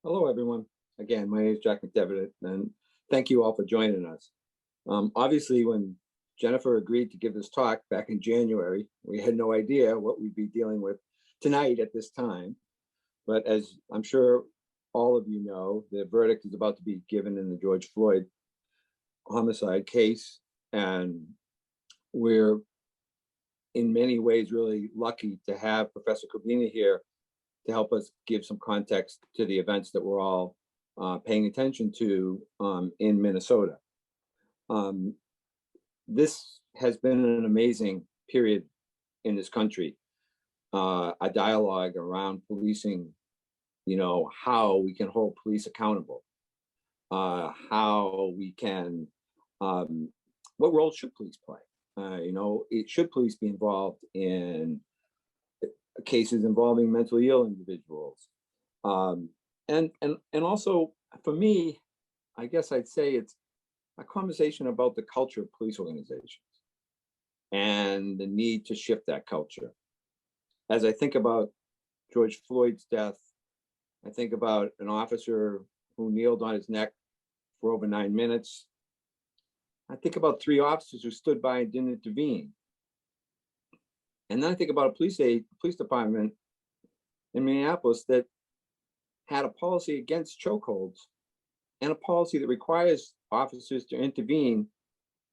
Hello, everyone. Again, my name is Jack McDevitt, and thank you all for joining us. Obviously, when Jennifer agreed to give this talk back in January, we had no idea what we'd be dealing with tonight at this time. But as I'm sure all of you know, the verdict is about to be given in the George Floyd homicide case. And we're in many ways really lucky to have Professor Cobbina here to help us give some context to the events that we're all paying attention to in Minnesota. This has been an amazing period in this country, a dialogue around policing, how we can hold police accountable, how we can, what role should police play? Should police be involved in cases involving mentally ill individuals? And also, for me, I guess I'd say it's a conversation about the culture of police organizations and the need to shift that culture. As I think about George Floyd's death, I think about an officer who kneeled on his neck for over 9 minutes. I think about 3 officers who stood by and didn't intervene. And then I think about a police department in Minneapolis that had a policy against chokeholds and a policy that requires officers to intervene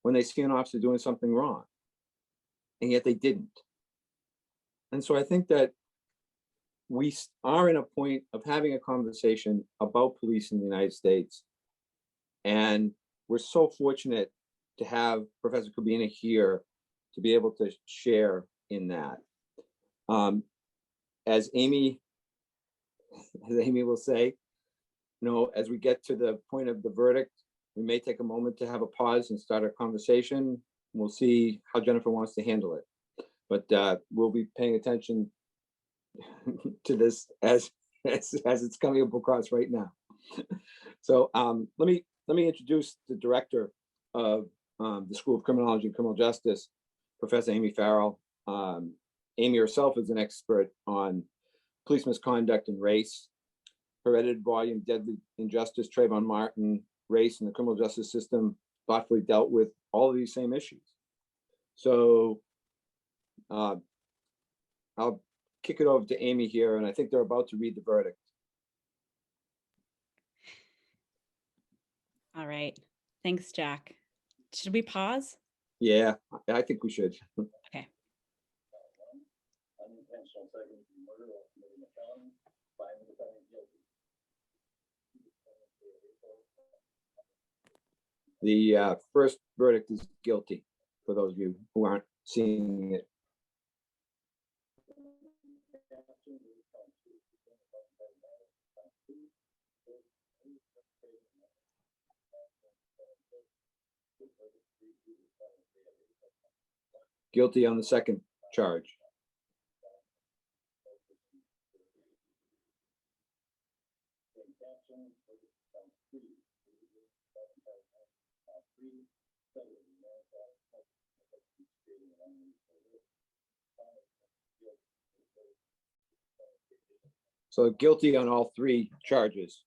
when they see an officer doing something wrong. And yet they didn't. And so I think that we are in a point of having a conversation about police in the United States. And we're so fortunate to have Professor Cobbina here to be able to share in that. As Amy will say, as we get to the point of the verdict, we may take a moment to have a pause and start a conversation. We'll see how Jennifer wants to handle it. But we'll be paying attention to this as it's coming up across right now. So let me introduce the director of the School of Criminology and Criminal Justice, Professor Amy Farrell. Amy herself is an expert on police misconduct and race. Her edited volume, Deadly Injustice, Trayvon Martin, Race in the Criminal Justice System, thoughtfully dealt with all of these same issues. So I'll kick it over to Amy here, and I think they're about to read the verdict. All right. Thanks, Jack. Should we pause? Yeah, I think we should. Okay. The first verdict is guilty, for those of you who aren't seeing it. Guilty on the second charge. So guilty on all 3 charges.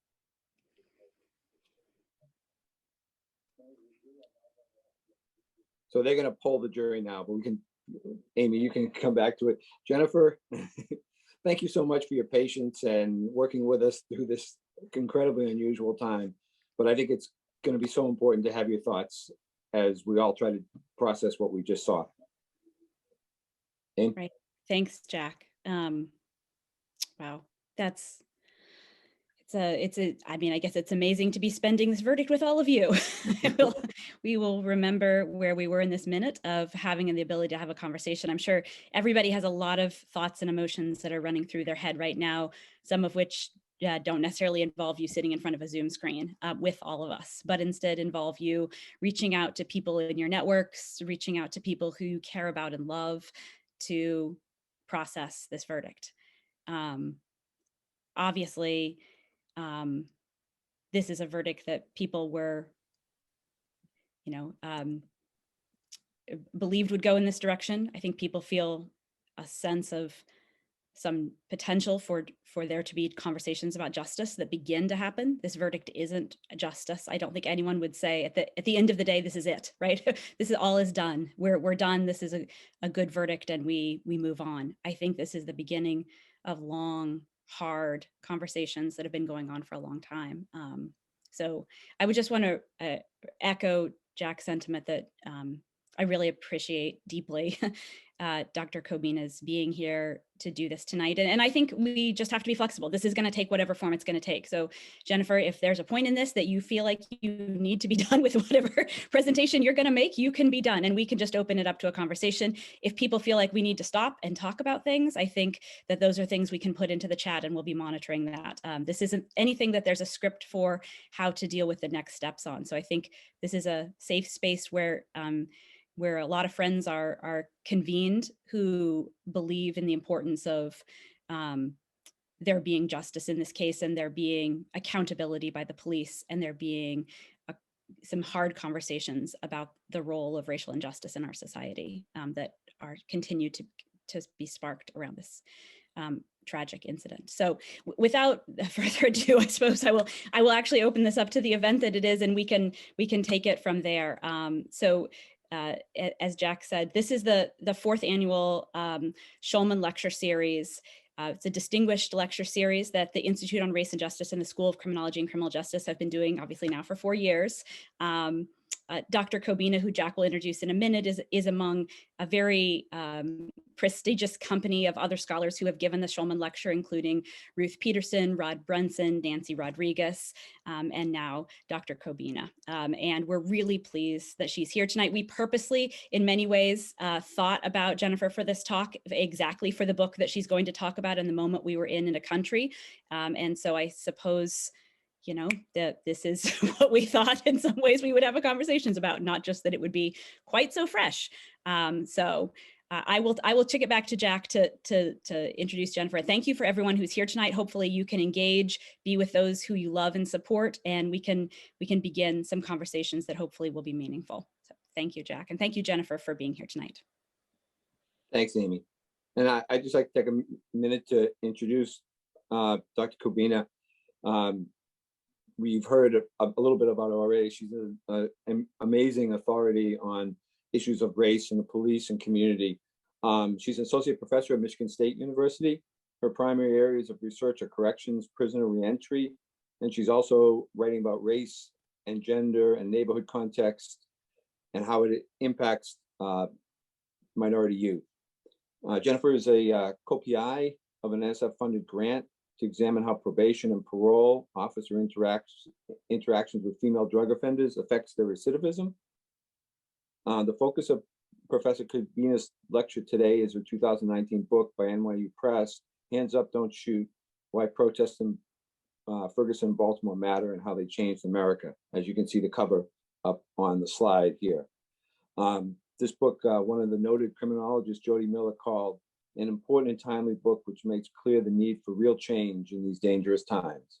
So they're going to poll the jury now, but we can, Amy, you can come back to it. Jennifer, thank you so much for your patience and working with us through this incredibly unusual time. But I think it's going to be so important to have your thoughts as we all try to process what we just saw. Amy? Right. Thanks, Jack. Wow. I mean, I guess it's amazing to be spending this verdict with all of you. We will remember where we were in this minute of having the ability to have a conversation. I'm sure everybody has a lot of thoughts and emotions that are running through their head right now, some of which don't necessarily involve you sitting in front of a Zoom screen with all of us, but instead involve you reaching out to people in your networks, reaching out to people who you care about and love to process this verdict. Obviously, this is a verdict that people were, believed would go in this direction. I think people feel a sense of some potential for there to be conversations about justice that begin to happen. This verdict isn't justice. I don't think anyone would say at the end of the day, this is it, right? This is all is done. We're done. This is a good verdict, and we move on. I think this is the beginning of long, hard conversations that have been going on for a long time. So I would just want to echo Jack's sentiment that I really appreciate deeply Dr. Cobbina's being here to do this tonight. And I think we just have to be flexible. This is going to take whatever form it's going to take. So Jennifer, if there's a point in this that you feel like you need to be done with whatever presentation you're going to make, you can be done, and we can just open it up to a conversation. If people feel like we need to stop and talk about things, I think that those are things we can put into the chat, and we'll be monitoring that. This isn't anything that there's a script for how to deal with the next steps on. So I think this is a safe space where a lot of friends are convened who believe in the importance of there being justice in this case, and there being accountability by the police, and there being some hard conversations about the role of racial injustice in our society that are continue to be sparked around this tragic incident. So without further ado, I suppose I will actually open this up to the event that it is, and we can take it from there. As Jack said, this is the fourth annual Schulman Lecture Series. It's a distinguished lecture series that the Institute on Race and Justice and the School of Criminology and Criminal Justice have been doing, obviously now for 4 years. Dr. Cobbina, who Jack will introduce in a minute, is among a very prestigious company of other scholars who have given the Schulman Lecture, including Ruth Peterson, Rod Brunson, Nancy Rodriguez, and now Dr. Cobbina. And we're really pleased that she's here tonight. We purposely, in many ways, thought about Jennifer for this talk, exactly for the book that she's going to talk about in the moment we were in a country. And so I suppose, you know, that this is what we thought in some ways we would have a conversations about, not just that it would be quite so fresh. I will kick it back to Jack to introduce Jennifer. Thank you for everyone who's here tonight. Hopefully you can engage, be with those who you love and support, and we can begin some conversations that hopefully will be meaningful. So thank you, Jack, and thank you, Jennifer, for being here tonight. Thanks, Amy. And I'd just like to take a minute to introduce Dr. Cobbina. We've heard a little bit about her already. She's an amazing authority on issues of race in the police and community. She's an associate professor at Michigan State University. Her primary areas of research are corrections, prisoner reentry, and she's also writing about race and gender and neighborhood context and how it impacts minority youth. Jennifer is a co-PI of an NSF-funded grant to examine how probation and parole officer interactions with female drug offenders affects their recidivism. The focus of Professor Cobbina's lecture today is her 2019 book by NYU Press, Hands Up, Don't Shoot, Why Protests in Ferguson and Baltimore Matter and How They Changed America. As you can see the cover up on the slide here. This book, one of the noted criminologists, Jody Miller, called an important and timely book which makes clear the need for real change in these dangerous times.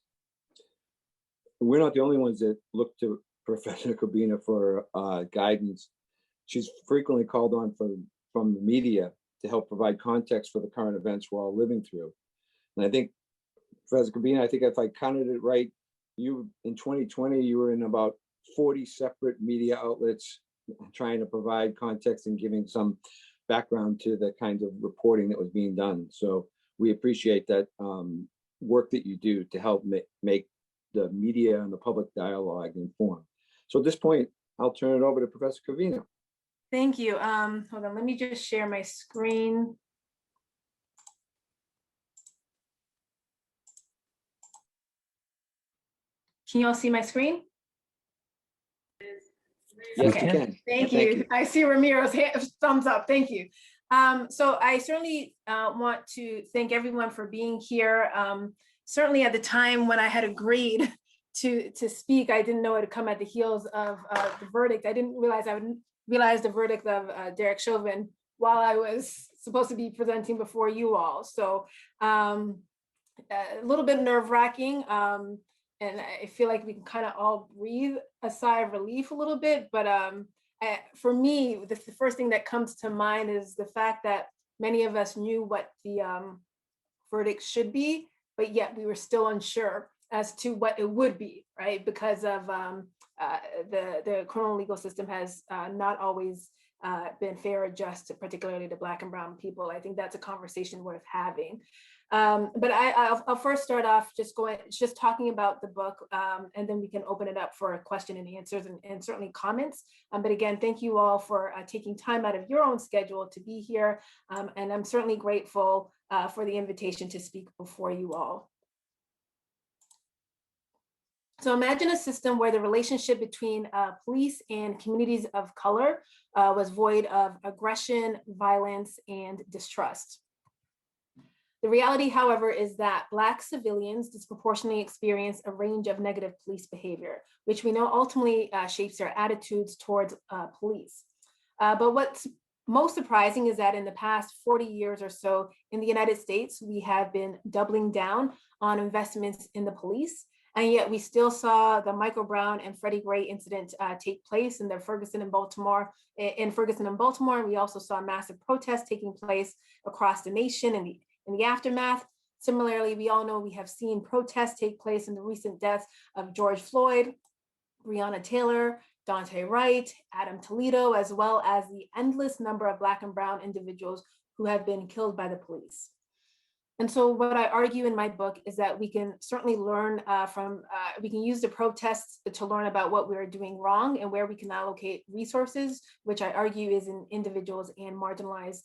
We're not the only ones that look to Professor Cobbina for guidance. She's frequently called on from the media to help provide context for the current events we're all living through. And I think, Professor Cobbina, I think if I counted it right, you in 2020, you were in about 40 separate media outlets trying to provide context and giving some background to the kinds of reporting that was being done. So we appreciate that work that you do to help make the media and the public dialogue informed. So at this point, I'll turn it over to Professor Cobbina. Thank you. Hold on, let me just share my screen. Can you all see my screen? Yes, Okay. you can. Thank Yeah, you. I see Ramiro's thumbs up. Thank you. So I certainly want to thank everyone for being here. Certainly at the time when I had agreed to speak, I didn't know it would come at the heels of the verdict. I didn't realize I would realize the verdict of Derek Chauvin while I was supposed to be presenting before you all. So a little bit nerve-wracking. And I feel like we can kind of all breathe a sigh of relief a little bit. But for me, the first thing that comes to mind is the fact that many of us knew what the verdict should be, but yet we were still unsure as to what it would be, right? Because of the criminal legal system has not always been fair or just, particularly to Black and Brown people. I think that's a conversation worth having. But I'll first start off just talking about the book, and then we can open it up for question and answers and certainly comments. But again, thank you all for taking time out of your own schedule to be here. And I'm certainly grateful for the invitation to speak before you all. So imagine a system where the relationship between police and communities of color was void of aggression, violence, and distrust. The reality, however, is that Black civilians disproportionately experience a range of negative police behavior, which we know ultimately shapes their attitudes towards police. But what's most surprising is that in the past 40 years or so in the United States, we have been doubling down on investments in the police. And yet we still saw the Michael Brown and Freddie Gray incident take place in Ferguson and Baltimore. We also saw massive protests taking place across the nation in the aftermath. Similarly, we all know we have seen protests take place in the recent deaths of George Floyd, Breonna Taylor, Daunte Wright, Adam Toledo, as well as the endless number of Black and Brown individuals who have been killed by the police. And so what I argue in my book is that we can certainly learn we can use the protests to learn about what we're doing wrong and where we can allocate resources, which I argue is in individuals and marginalized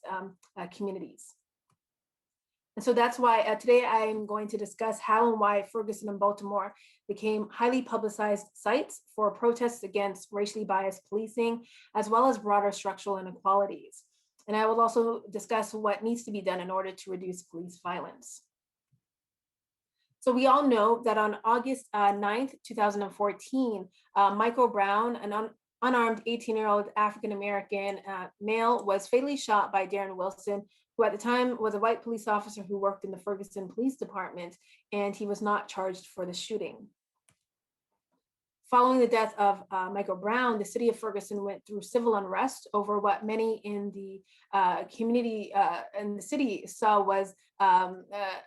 communities. And so that's why today I'm going to discuss how and why Ferguson and Baltimore became highly publicized sites for protests against racially biased policing, as well as broader structural inequalities. And I will also discuss what needs to be done in order to reduce police violence. So we all know that on August 9th, 2014, Michael Brown, an unarmed 18-year-old African-American male, was fatally shot by Darren Wilson, who at the time was a white police officer who worked in the Ferguson Police Department, and he was not charged for the shooting. Following the death of Michael Brown, the city of Ferguson went through civil unrest over what many in the community and the city saw was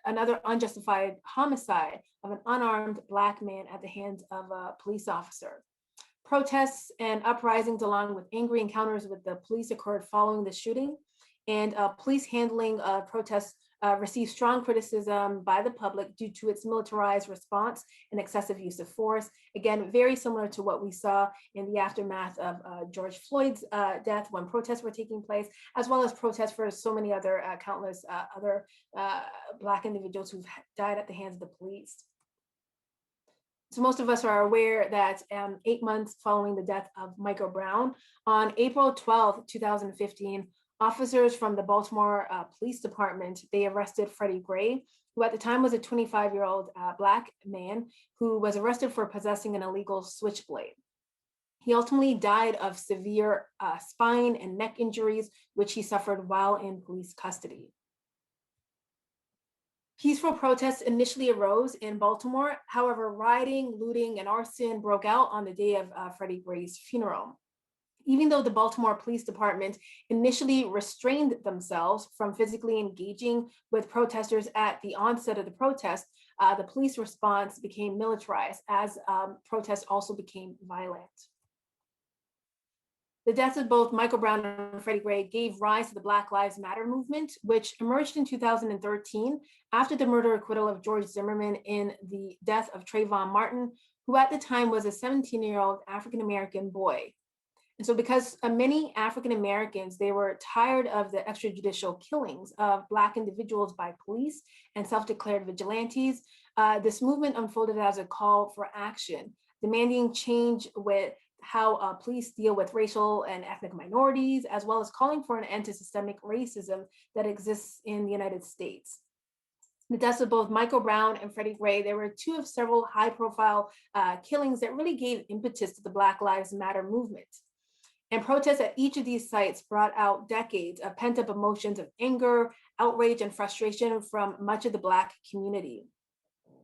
another unjustified homicide of an unarmed Black man at the hands of a police officer. Protests and uprisings along with angry encounters with the police occurred following the shooting, and police handling of protests received strong criticism by the public due to its militarized response and excessive use of force. Again, very similar to what we saw in the aftermath of George Floyd's death when protests were taking place, as well as protests for so many other countless other Black individuals who've died at the hands of the police. So most of us are aware that 8 months following the death of Michael Brown, on April 12, 2015, officers from the Baltimore Police Department, they arrested Freddie Gray, who at the time was a 25-year-old Black man who was arrested for possessing an illegal switchblade. He ultimately died of severe spine and neck injuries, which he suffered while in police custody. Peaceful protests initially arose in Baltimore. However, rioting, looting, and arson broke out on the day of Freddie Gray's funeral. Even though the Baltimore Police Department initially restrained themselves from physically engaging with protesters at the onset of the protest, the police response became militarized as protests also became violent. The deaths of both Michael Brown and Freddie Gray gave rise to the Black Lives Matter movement, which emerged in 2013 after the murder acquittal of George Zimmerman in the death of Trayvon Martin, who at the time was a 17-year-old African-American boy. And so because many African Americans, they were tired of the extrajudicial killings of Black individuals by police and self-declared vigilantes, this movement unfolded as a call for action, demanding change with how police deal with racial and ethnic minorities, as well as calling for an end to systemic racism that exists in the United States. The deaths of both Michael Brown and Freddie Gray, they were two of several high-profile killings that really gave impetus to the Black Lives Matter movement. And protests at each of these sites brought out decades of pent-up emotions of anger, outrage, and frustration from much of the Black community.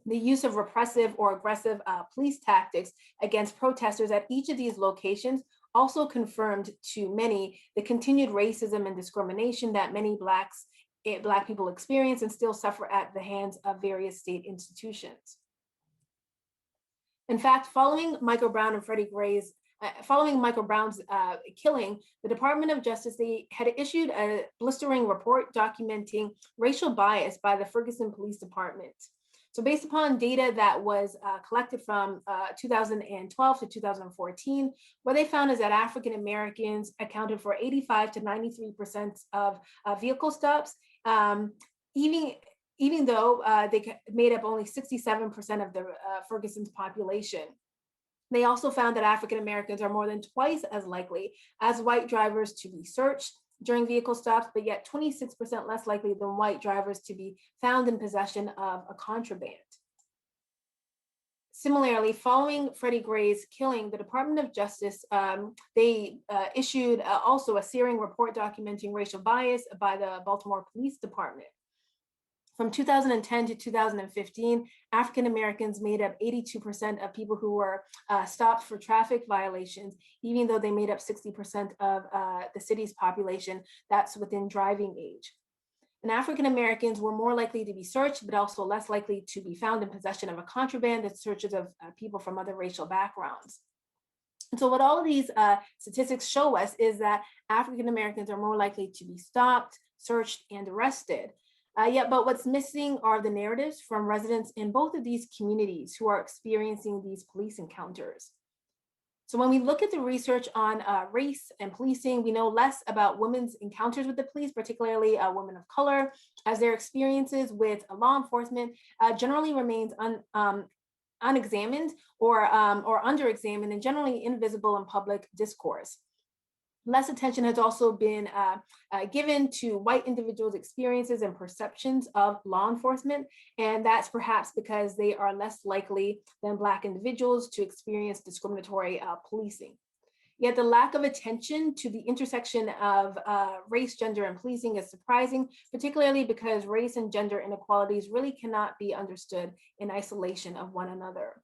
The use of repressive or aggressive police tactics against protesters at each of these locations also confirmed to many the continued racism and discrimination that many Blacks Black people experience and still suffer at the hands of various state institutions. In fact, following Michael Brown's killing, the Department of Justice, they had issued a blistering report documenting racial bias by the Ferguson Police Department. So based upon data that was collected from 2012 to 2014, what they found is that African Americans accounted for 85 to 93% of vehicle stops, even though they made up only 67% of the Ferguson's population. They also found that African Americans are more than twice as likely as white drivers to be searched during vehicle stops, but yet 26% less likely than white drivers to be found in possession of a contraband. Similarly, following Freddie Gray's killing, the Department of Justice, they issued also a searing report documenting racial bias by the Baltimore Police Department. From 2010 to 2015, African Americans made up 82% of people who were stopped for traffic violations, even though they made up 60% of the city's population that's within driving age. And African Americans were more likely to be searched, but also less likely to be found in possession of a contraband than searches of people from other racial backgrounds. And so what all of these statistics show us is that African Americans are more likely to be stopped, searched, and arrested. But what's missing are the narratives from residents in both of these communities who are experiencing these police encounters. So when we look at the research on race and policing, we know less about women's encounters with the police, particularly women of color, as their experiences with law enforcement generally remains unexamined or underexamined and generally invisible in public discourse. Less attention has also been given to white individuals' experiences and perceptions of law enforcement, and that's perhaps because they are less likely than Black individuals to experience discriminatory policing. Yet the lack of attention to the intersection of race, gender, and policing is surprising, particularly because race and gender inequalities really cannot be understood in isolation of one another.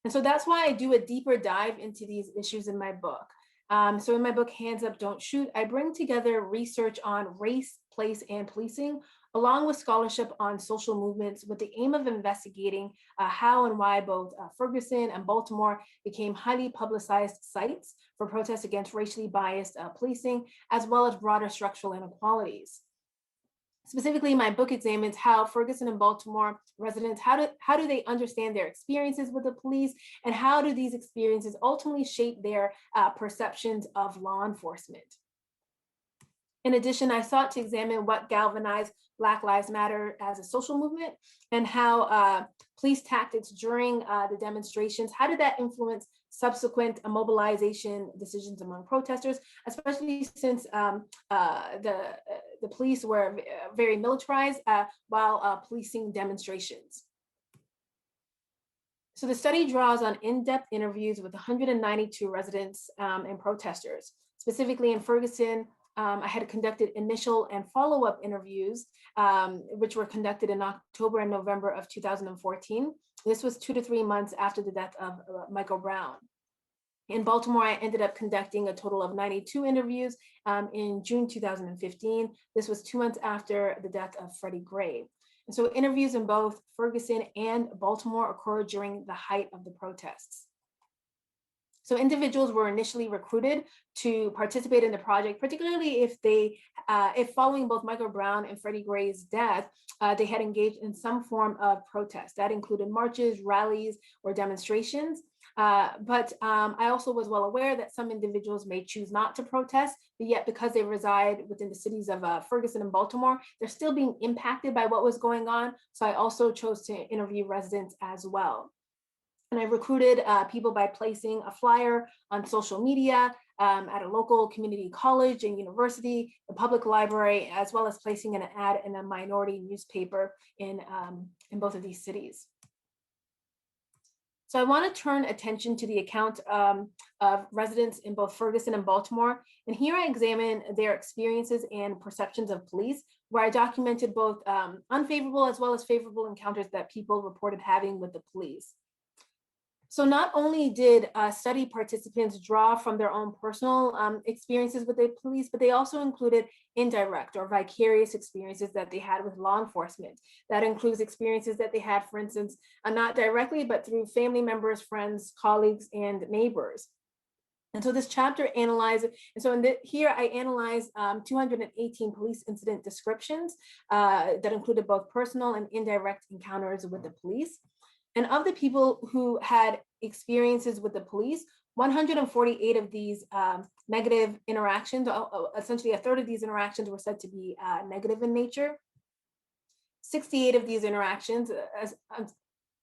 And so that's why I do a deeper dive into these issues in my book. So in my book, Hands Up, Don't Shoot, I bring together research on race, place, and policing, along with scholarship on social movements with the aim of investigating how and why both Ferguson and Baltimore became highly publicized sites for protests against racially biased policing, as well as broader structural inequalities. Specifically, my book examines how Ferguson and Baltimore residents, how do they understand their experiences with the police, and how do these experiences ultimately shape their perceptions of law enforcement. In addition, I sought to examine what galvanized Black Lives Matter as a social movement and how police tactics during the demonstrations, how did that influence subsequent mobilization decisions among protesters, especially since the police were very militarized while policing demonstrations. So the study draws on in-depth interviews with 192 residents and protesters. Specifically in Ferguson, I had conducted initial and follow-up interviews, which were conducted in October and November of 2014. This was 2 to 3 months after the death of Michael Brown. In Baltimore, I ended up conducting a total of 92 interviews in June 2015. This was 2 months after the death of Freddie Gray. And so interviews in both Ferguson and Baltimore occurred during the height of the protests. So individuals were initially recruited to participate in the project, particularly if following both Michael Brown and Freddie Gray's death, they had engaged in some form of protest. That included marches, rallies, or demonstrations. But I also was well aware that some individuals may choose not to protest, but yet because they reside within the cities of Ferguson and Baltimore, they're still being impacted by what was going on. So I also chose to interview residents as well. And I recruited people by placing a flyer on social media at a local community college and university, the public library, as well as placing an ad in a minority newspaper in both of these cities. So I want to turn attention to the account of residents in both Ferguson and Baltimore. And here I examine their experiences and perceptions of police, where I documented both unfavorable as well as favorable encounters that people reported having with the police. So not only did study participants draw from their own personal experiences with the police, but they also included indirect or vicarious experiences that they had with law enforcement. That includes experiences that they had, for instance, not directly, but through family members, friends, colleagues, and neighbors. And so this chapter analyzed, and so here I analyzed 218 police incident descriptions that included both personal and indirect encounters with the police. And of the people who had experiences with the police, 148 of these negative interactions, essentially a third of these interactions were said to be negative in nature. 68 of these interactions,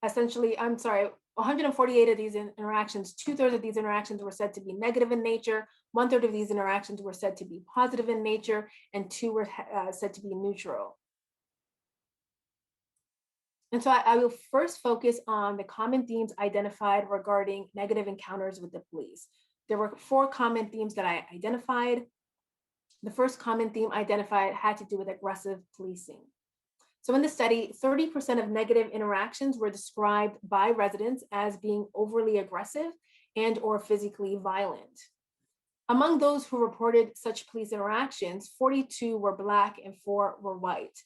148 of these interactions, 2/3 of these interactions were said to be negative in nature, 1/3 of these interactions were said to be positive in nature, and 2 were said to be neutral. And so I will first focus on the common themes identified regarding negative encounters with the police. There were 4 common themes that I identified. The first common theme identified had to do with aggressive policing. So in the study, 30% of negative interactions were described by residents as being overly aggressive and or physically violent. Among those who reported such police interactions, 42 were Black and 4 were white.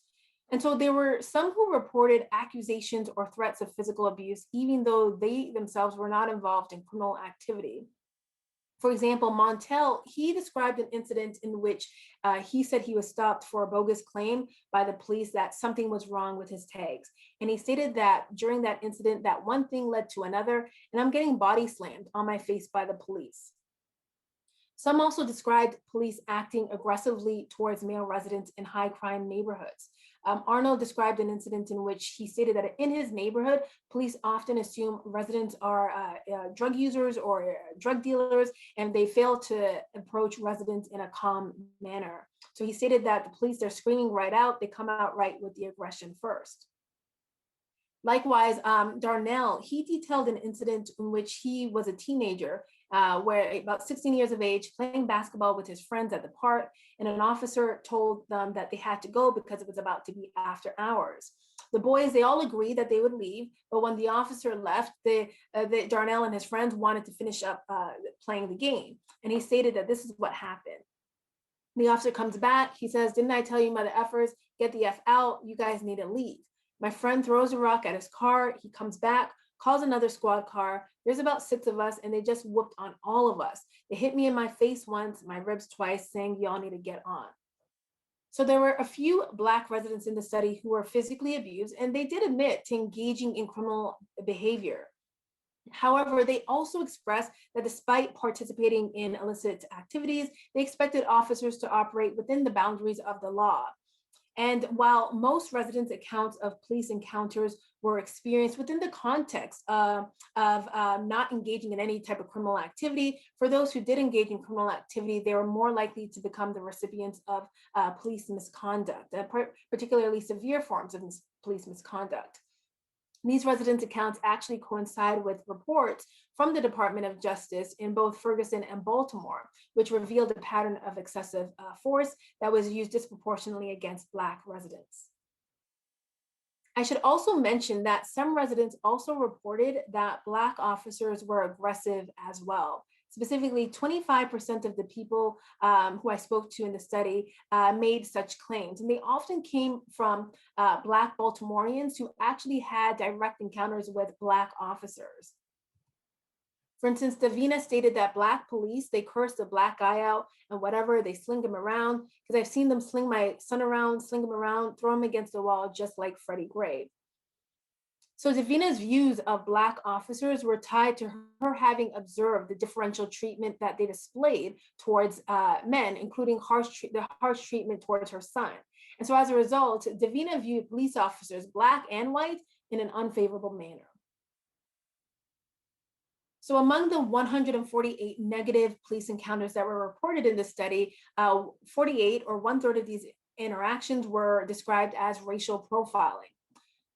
And so there were some who reported accusations or threats of physical abuse, even though they themselves were not involved in criminal activity. For example, Montel, he described an incident in which he said he was stopped for a bogus claim by the police that something was wrong with his tags. And he stated that during that incident, that one thing led to another, and I'm getting body slammed on my face by the police. Some also described police acting aggressively towards male residents in high crime neighborhoods. Arnold described an incident in which he stated that in his neighborhood, police often assume residents are drug users or drug dealers, and they fail to approach residents in a calm manner. So he stated that the police, they're screaming right out, they come out right with the aggression first. Likewise, Darnell, he detailed an incident in which he was a teenager, where about 16 years of age, playing basketball with his friends at the park, and an officer told them that they had to go because it was about to be after hours. The boys, they all agreed that they would leave, but when the officer left, Darnell and his friends wanted to finish up playing the game, and he stated that this is what happened. The officer comes back, he says, "Didn't I tell you, mother effers, get the F out, you guys need to leave." My friend throws a rock at his car, he comes back, calls another squad car. There's about 6 of us and they just whooped on all of us. They hit me in my face once, my ribs twice, saying y'all need to get on. So there were a few Black residents in the study who were physically abused, and they did admit to engaging in criminal behavior. However, they also expressed that despite participating in illicit activities, they expected officers to operate within the boundaries of the law. And while most residents' accounts of police encounters were experienced within the context of not engaging in any type of criminal activity, for those who did engage in criminal activity, they were more likely to become the recipients of police misconduct, particularly severe forms of police misconduct. These residents' accounts actually coincide with reports from the Department of Justice in both Ferguson and Baltimore, which revealed a pattern of excessive force that was used disproportionately against Black residents. I should also mention that some residents also reported that Black officers were aggressive as well. Specifically, 25% of the people who I spoke to in the study made such claims. And they often came from Black Baltimoreans who actually had direct encounters with Black officers. For instance, Davina stated that Black police, they cursed a Black guy out and whatever, they sling him around, because I've seen them sling my son around, sling him around, throw him against the wall, just like Freddie Gray. So Davina's views of Black officers were tied to her having observed the differential treatment that they displayed towards men, including the harsh treatment towards her son. And so as a result, Davina viewed police officers, Black and white, in an unfavorable manner. So among the 148 negative police encounters that were reported in the study, 48 or 1/3 of these interactions were described as racial profiling.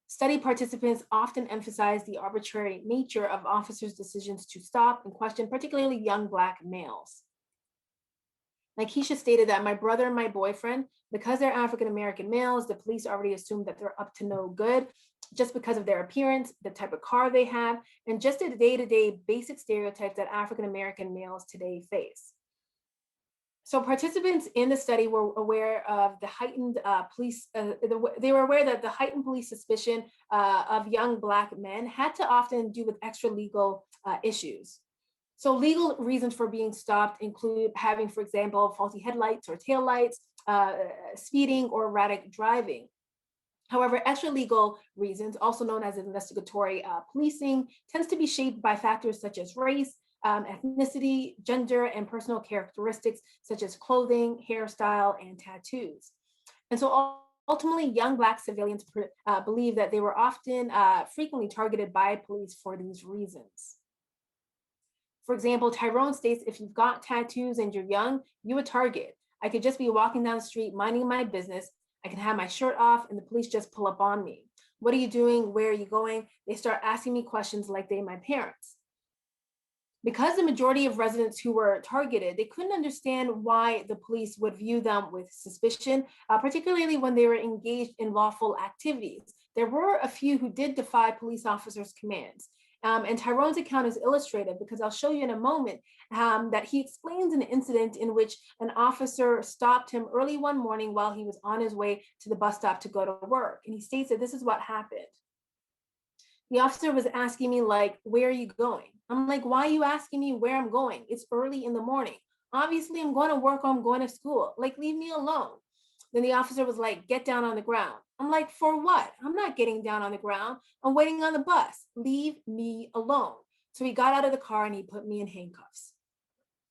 Study participants often emphasize the arbitrary nature of officers' decisions to stop and question, particularly young Black males. Keisha stated that my brother and my boyfriend, because they're African-American males, the police already assume that they're up to no good. just because of their appearance, the type of car they have, and just the day-to-day basic stereotypes that African-American males today face. So participants in the study were aware of the heightened they were aware that the heightened police suspicion of young Black men had to often do with extra legal issues. So legal reasons for being stopped include having, for example, faulty headlights or taillights, speeding, or erratic driving. However, extra legal reasons, also known as investigatory policing, tends to be shaped by factors such as race, ethnicity, gender, and personal characteristics such as clothing, hairstyle, and tattoos. And so ultimately, young Black civilians believe that they were often frequently targeted by police for these reasons. For example, Tyrone states, if you've got tattoos and you're young, you a target. I could just be walking down the street, minding my business. I can have my shirt off and the police just pull up on me. What are you doing? Where are you going? They start asking me questions like they're my parents. Because the majority of residents who were targeted, they couldn't understand why the police would view them with suspicion, particularly when they were engaged in lawful activities. There were a few who did defy police officers' commands. And Tyrone's account is illustrative because I'll show you in a moment that he explains an incident in which an officer stopped him early one morning while he was on his way to the bus stop to go to work. And he states that this is what happened. The officer was asking me, like, where are you going? I'm like, why are you asking me where I'm going? It's early in the morning. Obviously, I'm going to work or I'm going to school. Like, leave me alone. Then the officer was like, get down on the ground. I'm like, for what? I'm not getting down on the ground. I'm waiting on the bus. Leave me alone. So he got out of the car and he put me in handcuffs.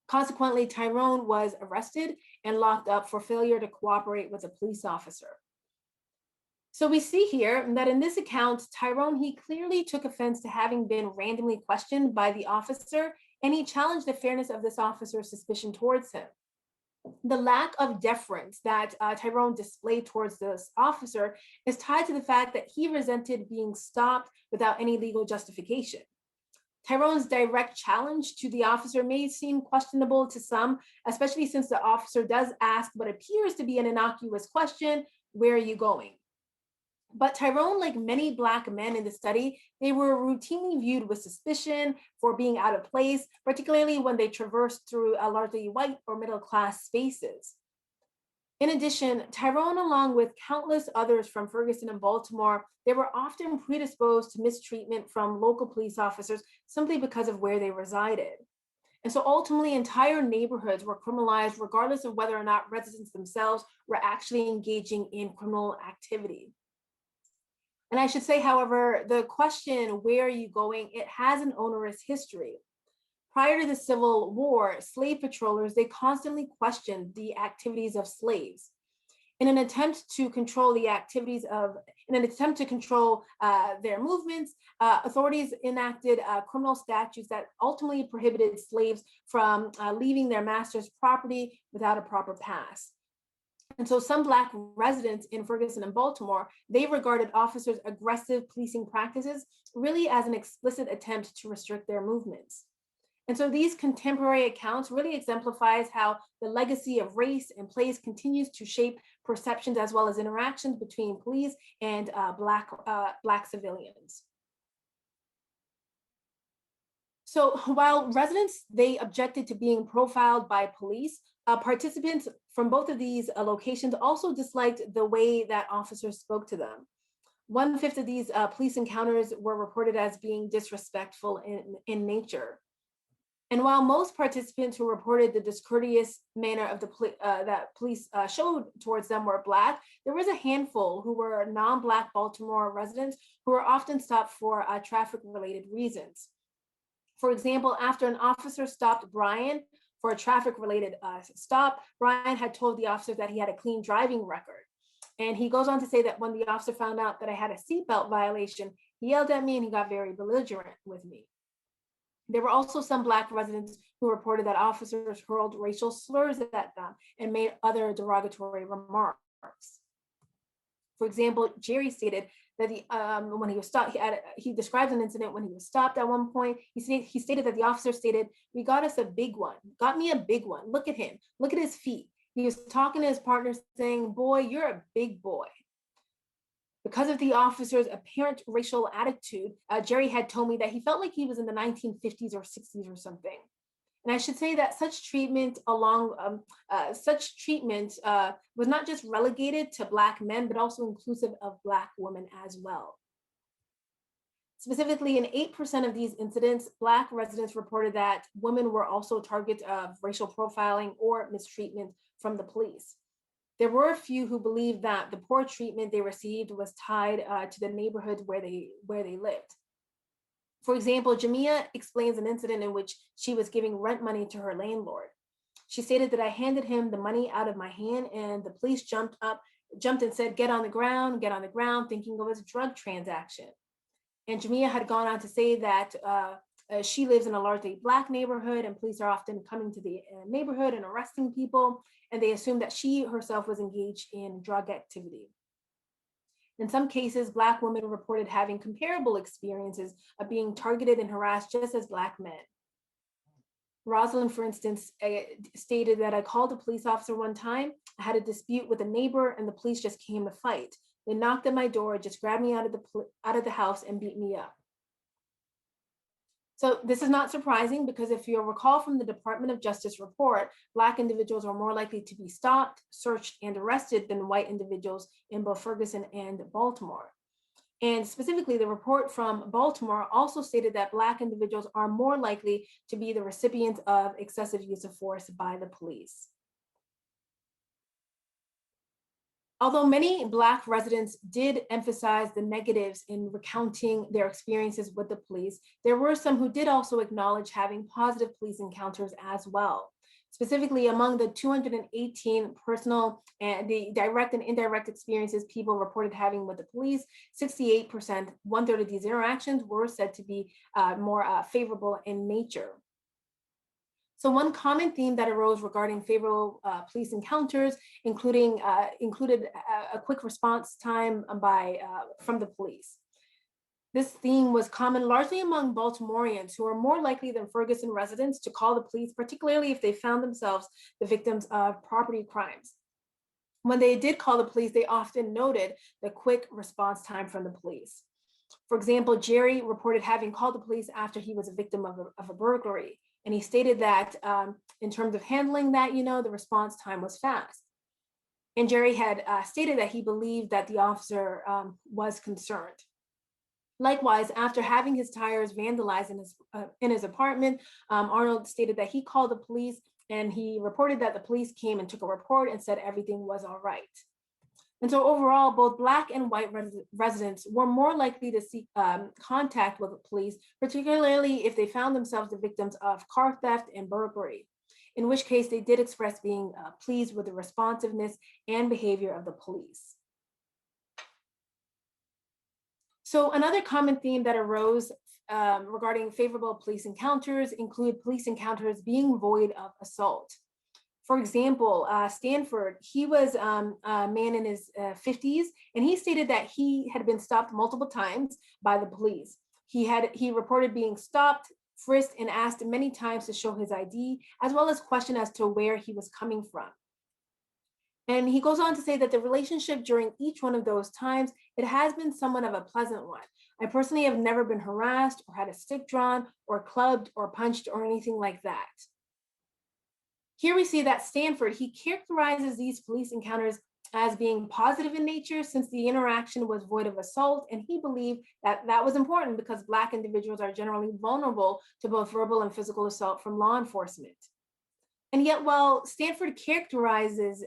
Consequently, Tyrone was arrested and locked up for failure to cooperate with a police officer. So we see here that in this account, Tyrone, he clearly took offense to having been randomly questioned by the officer, and he challenged the fairness of this officer's suspicion towards him. The lack of deference that Tyrone displayed towards this officer is tied to the fact that he resented being stopped without any legal justification. Tyrone's direct challenge to the officer may seem questionable to some, especially since the officer does ask what appears to be an innocuous question, where are you going? But Tyrone, like many Black men in the study, they were routinely viewed with suspicion for being out of place, particularly when they traversed through largely white or middle-class spaces. In addition, Tyrone, along with countless others from Ferguson and Baltimore, they were often predisposed to mistreatment from local police officers simply because of where they resided. And so ultimately, entire neighborhoods were criminalized regardless of whether or not residents themselves were actually engaging in criminal activity. And I should say, however, the question, where are you going? It has an onerous history. Prior to the Civil War, slave patrollers, they constantly questioned the activities of slaves. In an attempt to control their movements, authorities enacted criminal statutes that ultimately prohibited slaves from leaving their master's property without a proper pass. And so some Black residents in Ferguson and Baltimore, they regarded officers' aggressive policing practices really as an explicit attempt to restrict their movements. And so these contemporary accounts really exemplifies how the legacy of race and place continues to shape perceptions as well as interactions between police and Black civilians. So while residents, they objected to being profiled by police, participants from both of these locations also disliked the way that officers spoke to them. 1/5 of these police encounters were reported as being disrespectful in nature. And while most participants who reported the discourteous manner of that police showed towards them were Black, there was a handful who were non-Black Baltimore residents who were often stopped for traffic-related reasons. For example, after an officer stopped Brian for a traffic-related stop, Brian had told the officer that he had a clean driving record. And he goes on to say that when the officer found out that I had a seatbelt violation, he yelled at me and he got very belligerent with me. There were also some Black residents who reported that officers hurled racial slurs at them and made other derogatory remarks. For example, Jerry stated that when he was stopped, he described an incident when he was stopped at one point. He stated that the officer stated, "We got us a big one, got me a big one. Look at him, look at his feet." He was talking to his partner saying, "Boy, you're a big boy." Because of the officer's apparent racial attitude, Jerry had told me that he felt like he was in the 1950s or 60s or something. And I should say that such treatment was not just relegated to Black men, but also inclusive of Black women as well. Specifically, in 8% of these incidents, Black residents reported that women were also targets of racial profiling or mistreatment from the police. There were a few who believed that the poor treatment they received was tied to the neighborhood where they lived. For example, Jamia explains an incident in which she was giving rent money to her landlord. She stated that I handed him the money out of my hand and the police jumped and said, get on the ground, thinking it was a drug transaction. And Jamia had gone on to say that she lives in a largely Black neighborhood and police are often coming to the neighborhood and arresting people. And they assumed that she herself was engaged in drug activity. In some cases, Black women reported having comparable experiences of being targeted and harassed just as Black men. Rosalind, for instance, stated that I called a police officer one time. I had a dispute with a neighbor and the police just came to fight. They knocked at my door, just grabbed me out of the house and beat me up. So this is not surprising because if you'll recall from the Department of Justice report, Black individuals are more likely to be stopped, searched, and arrested than white individuals in both Ferguson and Baltimore. And specifically, the report from Baltimore also stated that Black individuals are more likely to be the recipients of excessive use of force by the police. Although many Black residents did emphasize the negatives in recounting their experiences with the police, there were some who did also acknowledge having positive police encounters as well. Specifically, among the 218 personal and the direct and indirect experiences people reported having with the police, 68%, one-third of these interactions were said to be more favorable in nature. So one common theme that arose regarding favorable police encounters included a quick response time from the police. This theme was common largely among Baltimoreans who are more likely than Ferguson residents to call the police, particularly if they found themselves the victims of property crimes. When they did call the police, they often noted the quick response time from the police. For example, Jerry reported having called the police after he was a victim of a burglary. And he stated that in terms of handling that, the response time was fast. And Jerry had stated that he believed that the officer was concerned. Likewise, after having his tires vandalized in his apartment, Arnold stated that he called the police and he reported that the police came and took a report and said everything was all right. And so overall, both Black and white residents were more likely to seek contact with the police, particularly if they found themselves the victims of car theft and burglary, in which case they did express being pleased with the responsiveness and behavior of the police. So another common theme that arose regarding favorable police encounters include police encounters being void of assault. For example, Stanford, he was a man in his 50s, and he stated that he had been stopped multiple times by the police. He reported being stopped, frisked, and asked many times to show his ID, as well as questioned as to where he was coming from. And he goes on to say that the relationship during each one of those times, it has been somewhat of a pleasant one. I personally have never been harassed or had a stick drawn or clubbed or punched or anything like that. Here we see that Stanford, he characterizes these police encounters as being positive in nature since the interaction was void of assault, and he believed that that was important because Black individuals are generally vulnerable to both verbal and physical assault from law enforcement. And yet, while Stanford characterizes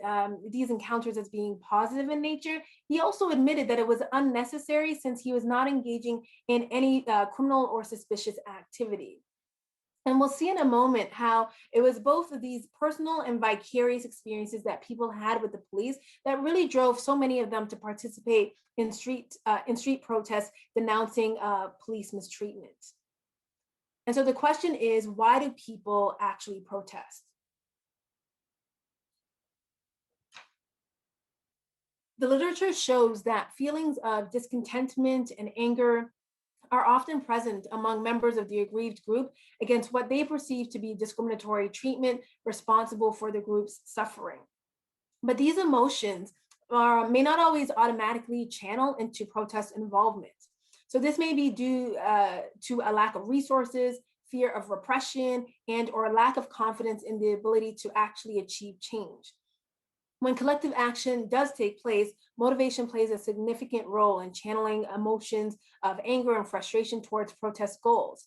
these encounters as being positive in nature, he also admitted that it was unnecessary since he was not engaging in any criminal or suspicious activity. And we'll see in a moment how it was both of these personal and vicarious experiences that people had with the police that really drove so many of them to participate in street protests denouncing police mistreatment. And so the question is, why do people actually protest? The literature shows that feelings of discontentment and anger are often present among members of the aggrieved group against what they perceive to be discriminatory treatment responsible for the group's suffering. But these emotions may not always automatically channel into protest involvement. So this may be due to a lack of resources, fear of repression, and or lack of confidence in the ability to actually achieve change. When collective action does take place, motivation plays a significant role in channeling emotions of anger and frustration towards protest goals.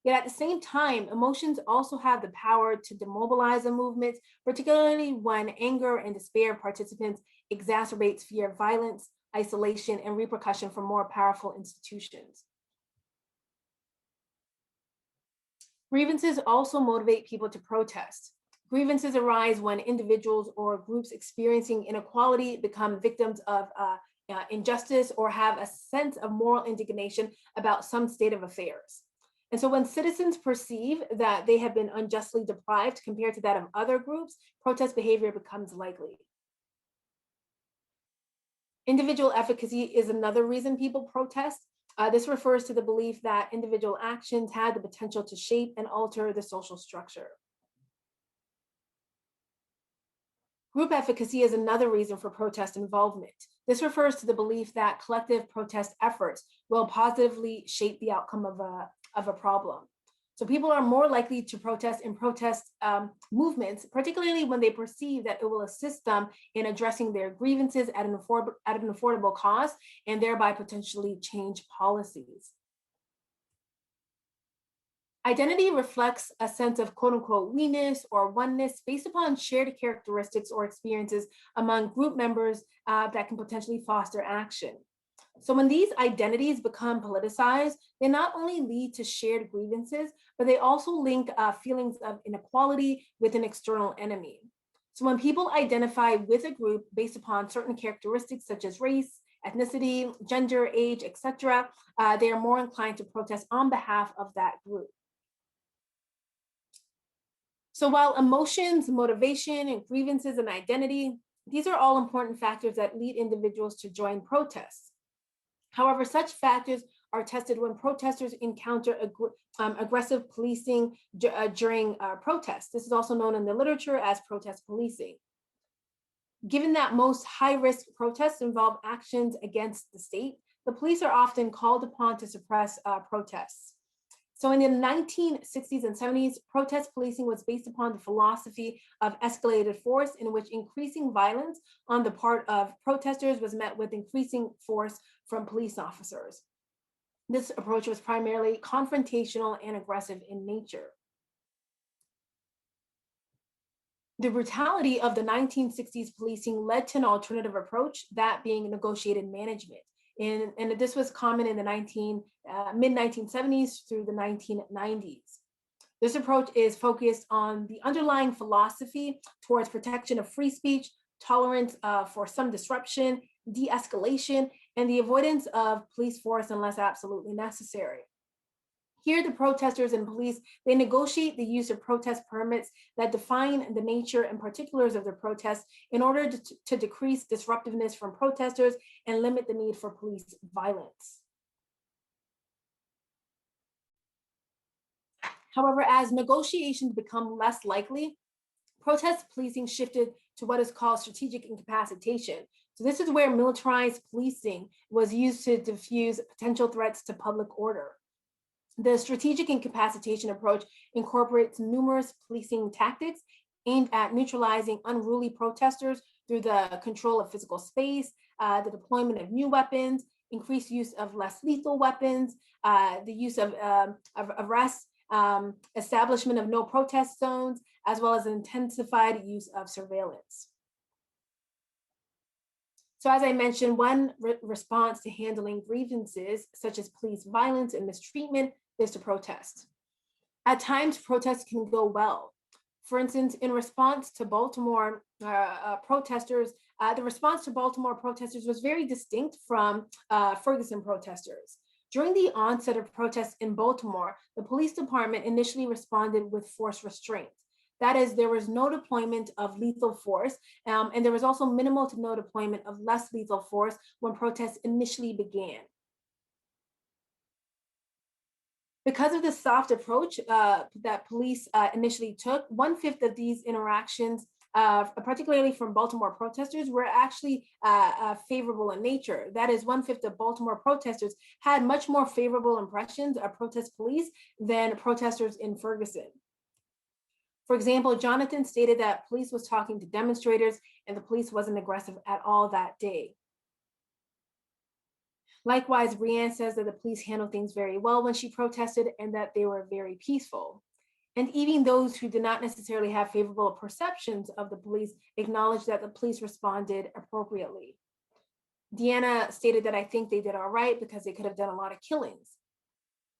Yet at the same time, emotions also have the power to demobilize a movement, particularly when anger and despair of participants exacerbates fear of violence, isolation, and repercussion from more powerful institutions. Grievances also motivate people to protest. Grievances arise when individuals or groups experiencing inequality become victims of injustice or have a sense of moral indignation about some state of affairs. And so when citizens perceive that they have been unjustly deprived compared to that of other groups, protest behavior becomes likely. Individual efficacy is another reason people protest. This refers to the belief that individual actions had the potential to shape and alter the social structure. Group efficacy is another reason for protest involvement. This refers to the belief that collective protest efforts will positively shape the outcome of a problem. So people are more likely to protest in protest movements, particularly when they perceive that it will assist them in addressing their grievances at an affordable cost and thereby potentially change policies. Identity reflects a sense of quote unquote we-ness or oneness based upon shared characteristics or experiences among group members that can potentially foster action. So when these identities become politicized, they not only lead to shared grievances, but they also link feelings of inequality with an external enemy. So when people identify with a group based upon certain characteristics such as race, ethnicity, gender, age, etc., they are more inclined to protest on behalf of that group. So while emotions, motivation, and grievances and identity, these are all important factors that lead individuals to join protests. However, such factors are tested when protesters encounter aggressive policing during protests. This is also known in the literature as protest policing. Given that most high-risk protests involve actions against the state, the police are often called upon to suppress protests. So in the 1960s and 70s, protest policing was based upon the philosophy of escalated force, in which increasing violence on the part of protesters was met with increasing force from police officers. This approach was primarily confrontational and aggressive in nature. The brutality of the 1960s policing led to an alternative approach, that being negotiated management. And this was common in the mid-1970s through the 1990s. This approach is focused on the underlying philosophy towards protection of free speech, tolerance for some disruption, de-escalation, and the avoidance of police force unless absolutely necessary. Here, the protesters and police, they negotiate the use of protest permits that define the nature and particulars of the protest in order to decrease disruptiveness from protesters and limit the need for police violence. However, as negotiations become less likely, protest policing shifted to what is called strategic incapacitation. So this is where militarized policing was used to diffuse potential threats to public order. The strategic incapacitation approach incorporates numerous policing tactics aimed at neutralizing unruly protesters through the control of physical space, the deployment of new weapons, increased use of less lethal weapons, the use of arrests, establishment of no protest zones, as well as intensified use of surveillance. So as I mentioned, one response to handling grievances such as police violence and mistreatment is to protest. At times, protests can go well. For instance, in response to Baltimore protesters, the response to Baltimore protesters was very distinct from Ferguson protesters. During the onset of protests in Baltimore, the police department initially responded with force restraint. That is, there was no deployment of lethal force, and there was also minimal to no deployment of less lethal force when protests initially began. Because of the soft approach that police initially took, 1/5 of these interactions particularly from Baltimore protesters, were actually favorable in nature. That is, 1/5 of Baltimore protesters had much more favorable impressions of protest police than protesters in Ferguson. For example, Jonathan stated that police was talking to demonstrators and the police wasn't aggressive at all that day. Likewise, Brianne says that the police handled things very well when she protested and that they were very peaceful. And even those who did not necessarily have favorable perceptions of the police acknowledged that the police responded appropriately. Deanna stated that I think they did all right because they could have done a lot of killings.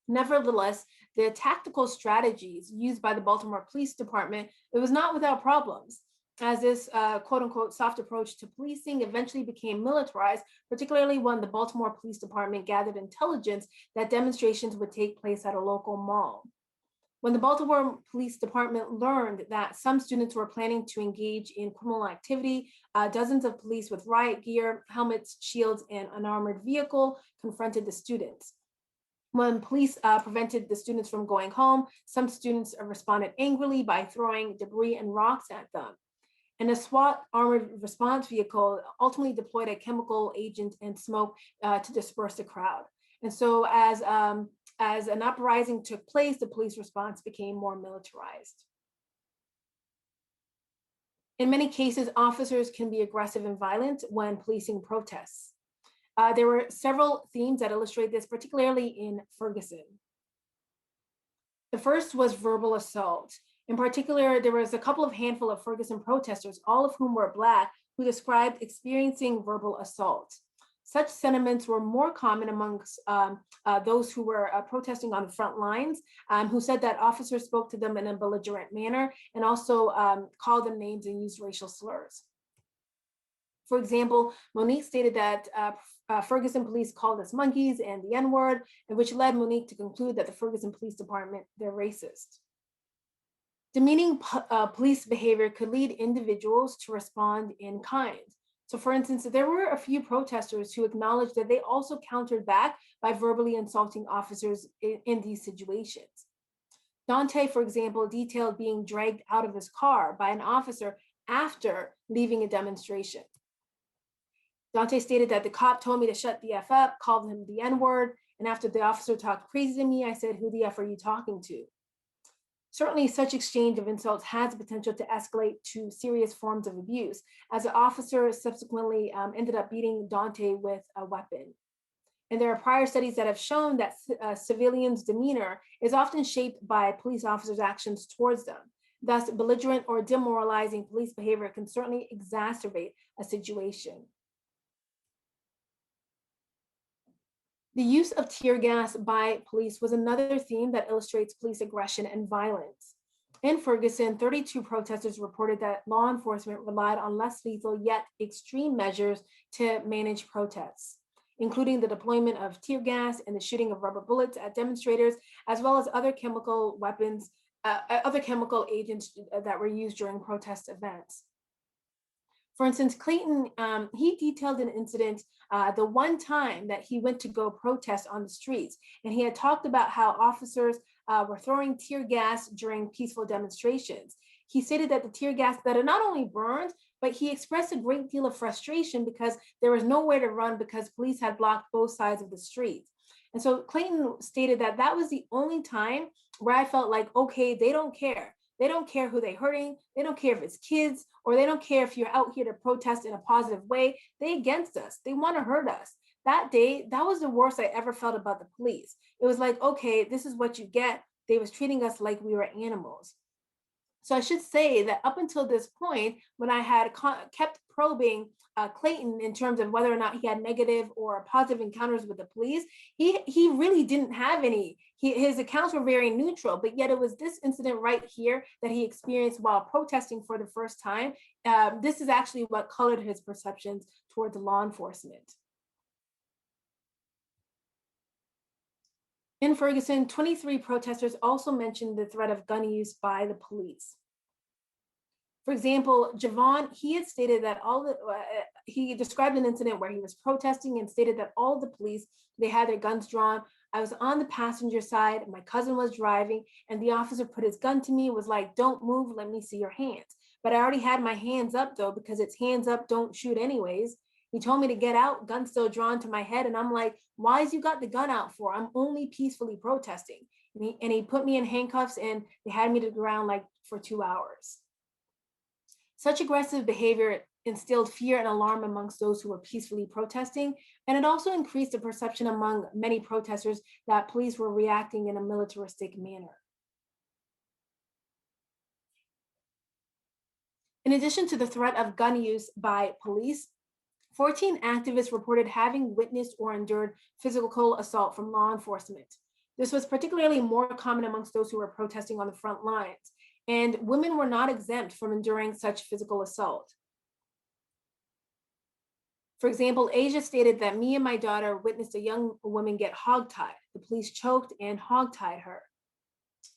Nevertheless, the tactical strategies used by the Baltimore Police Department, it was not without problems, as this quote unquote soft approach to policing eventually became militarized, particularly when the Baltimore Police Department gathered intelligence that demonstrations would take place at a local mall. When the Baltimore Police Department learned that some students were planning to engage in criminal activity, dozens of police with riot gear, helmets, shields, and an armored vehicle confronted the students. When police prevented the students from going home, some students responded angrily by throwing debris and rocks at them. And a SWAT armored response vehicle ultimately deployed a chemical agent and smoke to disperse the crowd. And so as an uprising took place, the police response became more militarized. In many cases, officers can be aggressive and violent when policing protests. There were several themes that illustrate this, particularly in Ferguson. The first was verbal assault. In particular, there was a couple of handful of Ferguson protesters, all of whom were Black, who described experiencing verbal assault. Such sentiments were more common amongst those who were protesting on the front lines, who said that officers spoke to them in a belligerent manner and also called them names and used racial slurs. For example, Monique stated that Ferguson police called us monkeys and the N-word, and which led Monique to conclude that the Ferguson Police Department, they're racist. Demeaning police behavior could lead individuals to respond in kind. So for instance, there were a few protesters who acknowledged that they also countered back by verbally insulting officers in these situations. Dante, for example, detailed being dragged out of his car by an officer after leaving a demonstration. Dante stated that the cop told me to shut the F up, called him the N-word, and after the officer talked crazy to me, I said, "Who the F are you talking to?" Certainly, such exchange of insults has the potential to escalate to serious forms of abuse, as the officer subsequently ended up beating Dante with a weapon. And there are prior studies that have shown that civilians' demeanor is often shaped by police officers' actions towards them. Thus, belligerent or demoralizing police behavior can certainly exacerbate a situation. The use of tear gas by police was another theme that illustrates police aggression and violence. In Ferguson, 32 protesters reported that law enforcement relied on less lethal yet extreme measures to manage protests, including the deployment of tear gas and the shooting of rubber bullets at demonstrators, as well as other chemical weapons, other chemical agents that were used during protest events. For instance, Clayton, he detailed an incident the one time that he went to go protest on the streets. And he had talked about how officers were throwing tear gas during peaceful demonstrations. He stated that the tear gas that it not only burned, but he expressed a great deal of frustration because there was nowhere to run because police had blocked both sides of the street. And so Clayton stated that that was the only time where I felt like, okay, they don't care. They don't care who they're hurting. They don't care if it's kids, or they don't care if you're out here to protest in a positive way. They against us. They want to hurt us. That day, that was the worst I ever felt about the police. It was like, okay, this is what you get. They was treating us like we were animals. So I should say that up until this point, when I had kept probing Clayton in terms of whether or not he had negative or positive encounters with the police, he really didn't have any. His accounts were very neutral, but yet it was this incident right here that he experienced while protesting for the first time. This is actually what colored his perceptions towards law enforcement. In Ferguson, 23 protesters also mentioned the threat of gun use by the police. For example, Javon, he had stated that he described an incident where he was protesting and stated that all the police, they had their guns drawn. I was on the passenger side, my cousin was driving, and the officer put his gun to me, was like, "Don't move, let me see your hands." but I already had my hands up though, because it's hands up, don't shoot anyways. He told me to get out, gun still drawn to my head. And I'm like, why is you got the gun out for? I'm only peacefully protesting. And he put me in handcuffs and they had me to the ground like for 2 hours. Such aggressive behavior instilled fear and alarm amongst those who were peacefully protesting. And it also increased the perception among many protesters that police were reacting in a militaristic manner. In addition to the threat of gun use by police, 14 activists reported having witnessed or endured physical assault from law enforcement. This was particularly more common amongst those who were protesting on the front lines, and women were not exempt from enduring such physical assault. For example, Asia stated that me and my daughter witnessed a young woman get hogtied. The police choked and hogtied her.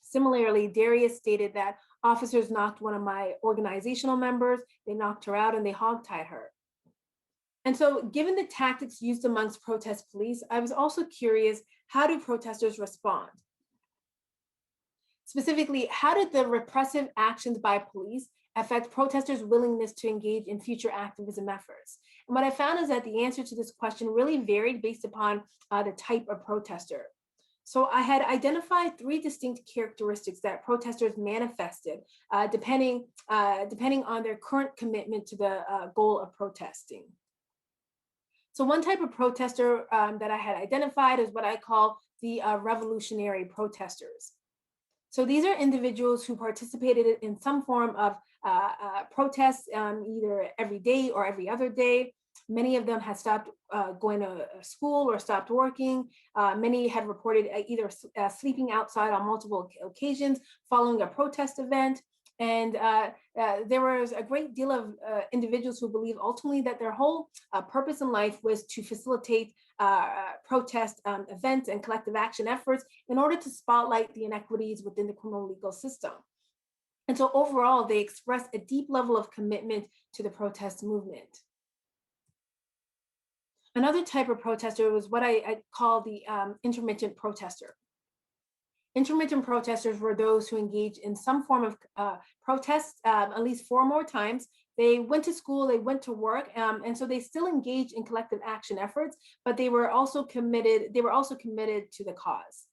Similarly, Darius stated that officers knocked one of my organizational members, they knocked her out and they hogtied her. And so given the tactics used amongst protest police, I was also curious, how do protesters respond? Specifically, how did the repressive actions by police affect protesters' willingness to engage in future activism efforts? And what I found is that the answer to this question really varied based upon the type of protester. So I had identified 3 distinct characteristics that protesters manifested depending on their current commitment to the goal of protesting. So one type of protester that I had identified is what I call the revolutionary protesters. So these are individuals who participated in some form of protests either every day or every other day. Many of them had stopped going to school or stopped working. Many had reported either sleeping outside on multiple occasions following a protest event. And there was a great deal of individuals who believe ultimately that their whole purpose in life was to facilitate protest events and collective action efforts in order to spotlight the inequities within the criminal legal system. And so overall, they expressed a deep level of commitment to the protest movement. Another type of protester was what I call the intermittent protester. Intermittent protesters were those who engaged in some form of protest at least 4 more times. They went to school, they went to work, and so they still engaged in collective action efforts, but they were also committed to the cause.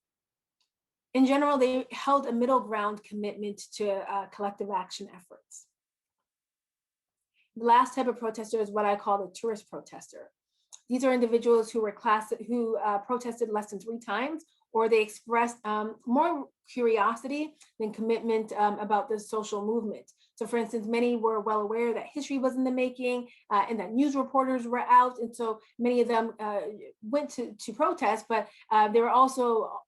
In general, they held a middle ground commitment to collective action efforts. The last type of protester is what I call the tourist protester. These are individuals who protested less than 3 times, or they expressed more curiosity than commitment about the social movement. So for instance, many were well aware that history was in the making and that news reporters were out. And so many of them went to protest, but they were also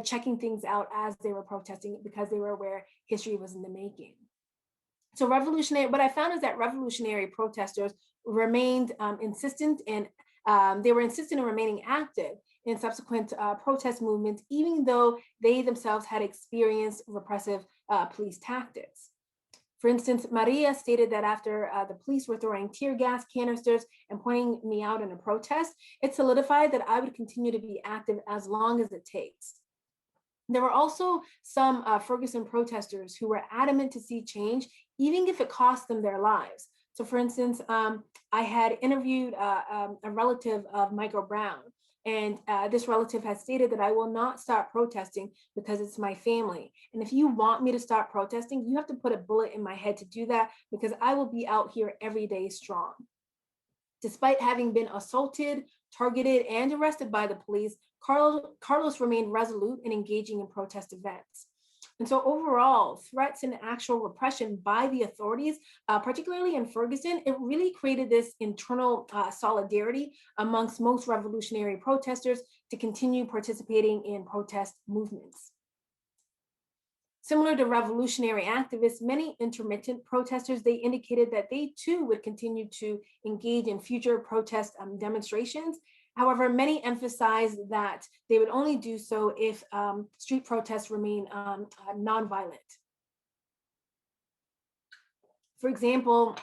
checking things out as they were protesting because they were aware history was in the making. So what I found is that revolutionary protesters remained insistent, and they were insistent in remaining active in subsequent protest movements, even though they themselves had experienced repressive police tactics. For instance, Maria stated that after the police were throwing tear gas canisters and pointing me out in a protest, it solidified that I would continue to be active as long as it takes. There were also some Ferguson protesters who were adamant to see change, even if it cost them their lives. So for instance, I had interviewed a relative of Michael Brown, and this relative has stated that I will not stop protesting because it's my family. And if you want me to stop protesting, you have to put a bullet in my head to do that, because I will be out here every day strong. Despite having been assaulted, targeted, and arrested by the police, Carlos remained resolute in engaging in protest events. And so overall, threats and actual repression by the authorities, particularly in Ferguson, it really created this internal solidarity amongst most revolutionary protesters to continue participating in protest movements. Similar to revolutionary activists, many intermittent protesters, they indicated that they too would continue to engage in future protest demonstrations. However, many emphasized that they would only do so if street protests remain nonviolent. For example,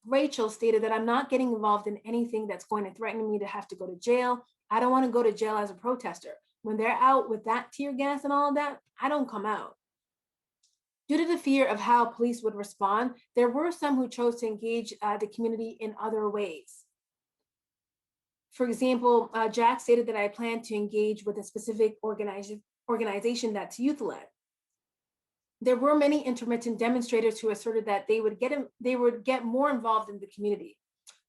Rachel stated that I'm not getting involved in anything that's going to threaten me to have to go to jail. I don't want to go to jail as a protester. When they're out with that tear gas and all of that, I don't come out. Due to the fear of how police would respond, there were some who chose to engage the community in other ways. For example, Jack stated that I plan to engage with a specific organization that's youth-led. There were many intermittent demonstrators who asserted that they would get more involved in the community.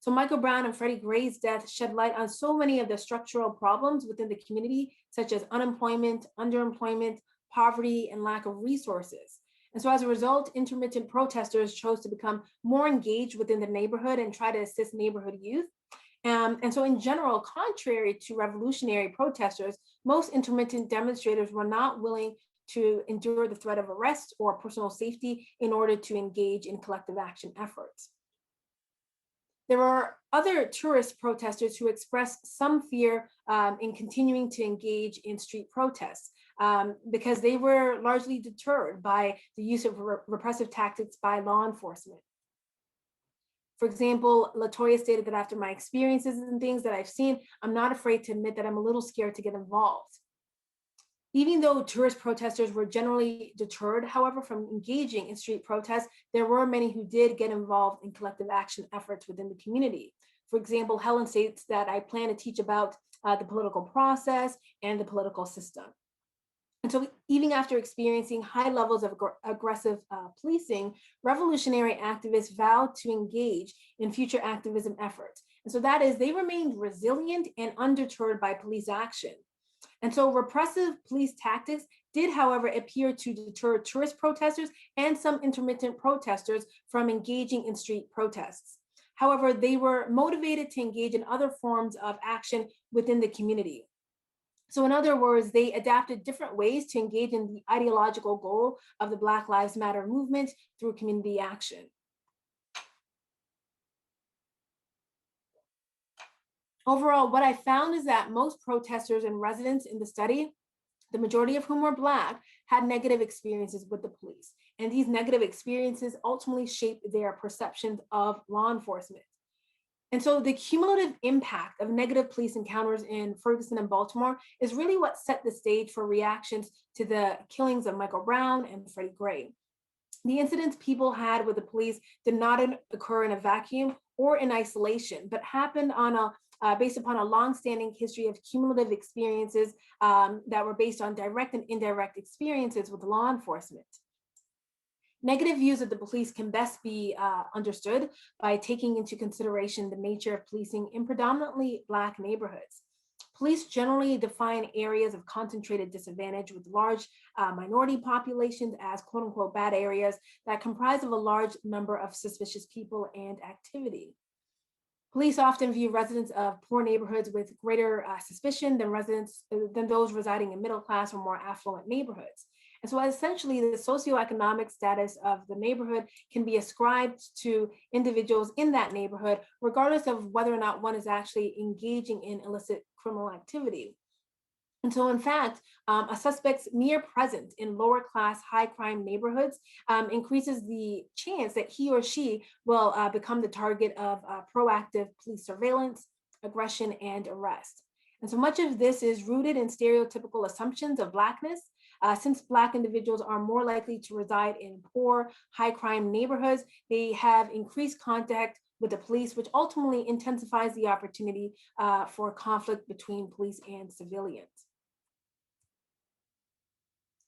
So Michael Brown and Freddie Gray's death shed light on so many of the structural problems within the community, such as unemployment, underemployment, poverty, and lack of resources. And so as a result, intermittent protesters chose to become more engaged within the neighborhood and try to assist neighborhood youth. And so in general, contrary to revolutionary protesters, most intermittent demonstrators were not willing to endure the threat of arrest or personal safety in order to engage in collective action efforts. There are other tourist protesters who expressed some fear in continuing to engage in street protests because they were largely deterred by the use of repressive tactics by law enforcement. For example, Latoya stated that after my experiences and things that I've seen, I'm not afraid to admit that I'm a little scared to get involved. Even though tourist protesters were generally deterred, however, from engaging in street protests, there were many who did get involved in collective action efforts within the community. For example, Helen states that I plan to teach about the political process and the political system. And so even after experiencing high levels of aggressive policing, revolutionary activists vowed to engage in future activism efforts. And so that is, they remained resilient and undeterred by police action. And so repressive police tactics did, however, appear to deter tourist protesters and some intermittent protesters from engaging in street protests. However, they were motivated to engage in other forms of action within the community. So in other words, they adapted different ways to engage in the ideological goal of the Black Lives Matter movement through community action. Overall, what I found is that most protesters and residents in the study, the majority of whom were Black, had negative experiences with the police. And these negative experiences ultimately shaped their perceptions of law enforcement. And so the cumulative impact of negative police encounters in Ferguson and Baltimore is really what set the stage for reactions to the killings of Michael Brown and Freddie Gray. The incidents people had with the police did not occur in a vacuum or in isolation, but happened on based upon a long-standing history of cumulative experiences that were based on direct and indirect experiences with law enforcement. Negative views of the police can best be understood by taking into consideration the nature of policing in predominantly Black neighborhoods. Police generally define areas of concentrated disadvantage with large minority populations as quote unquote bad areas that comprise of a large number of suspicious people and activity. Police often view residents of poor neighborhoods with greater suspicion than those residing in middle class or more affluent neighborhoods. And so essentially the socioeconomic status of the neighborhood can be ascribed to individuals in that neighborhood, regardless of whether or not one is actually engaging in illicit criminal activity. And so in fact, a suspect's mere presence in lower class, high crime neighborhoods increases the chance that he or she will become the target of proactive police surveillance, aggression, and arrest. And so much of this is rooted in stereotypical assumptions of Blackness. Since Black individuals are more likely to reside in poor, high crime neighborhoods, they have increased contact with the police, which ultimately intensifies the opportunity for conflict between police and civilians.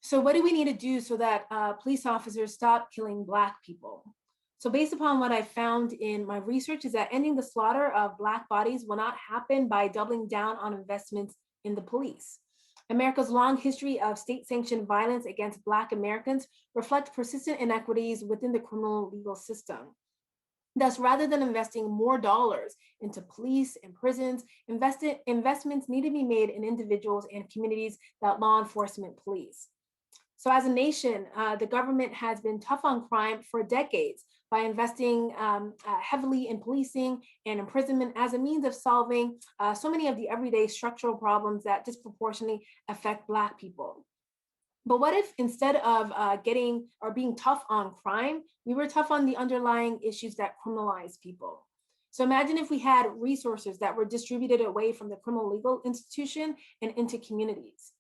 So what do we need to do so that police officers stop killing Black people? So based upon what I found in my research is that ending the slaughter of Black bodies will not happen by doubling down on investments in the police. America's long history of state-sanctioned violence against Black Americans reflects persistent inequities within the criminal legal system. Thus, rather than investing more dollars into police and prisons, investments need to be made in individuals and communities that law enforcement police. So as a nation, the government has been tough on crime for decades by investing heavily in policing and imprisonment as a means of solving so many of the everyday structural problems that disproportionately affect Black people. But what if instead of being tough on crime, we were tough on the underlying issues that criminalize people? So imagine if we had resources that were distributed away from the criminal legal institution and into communities.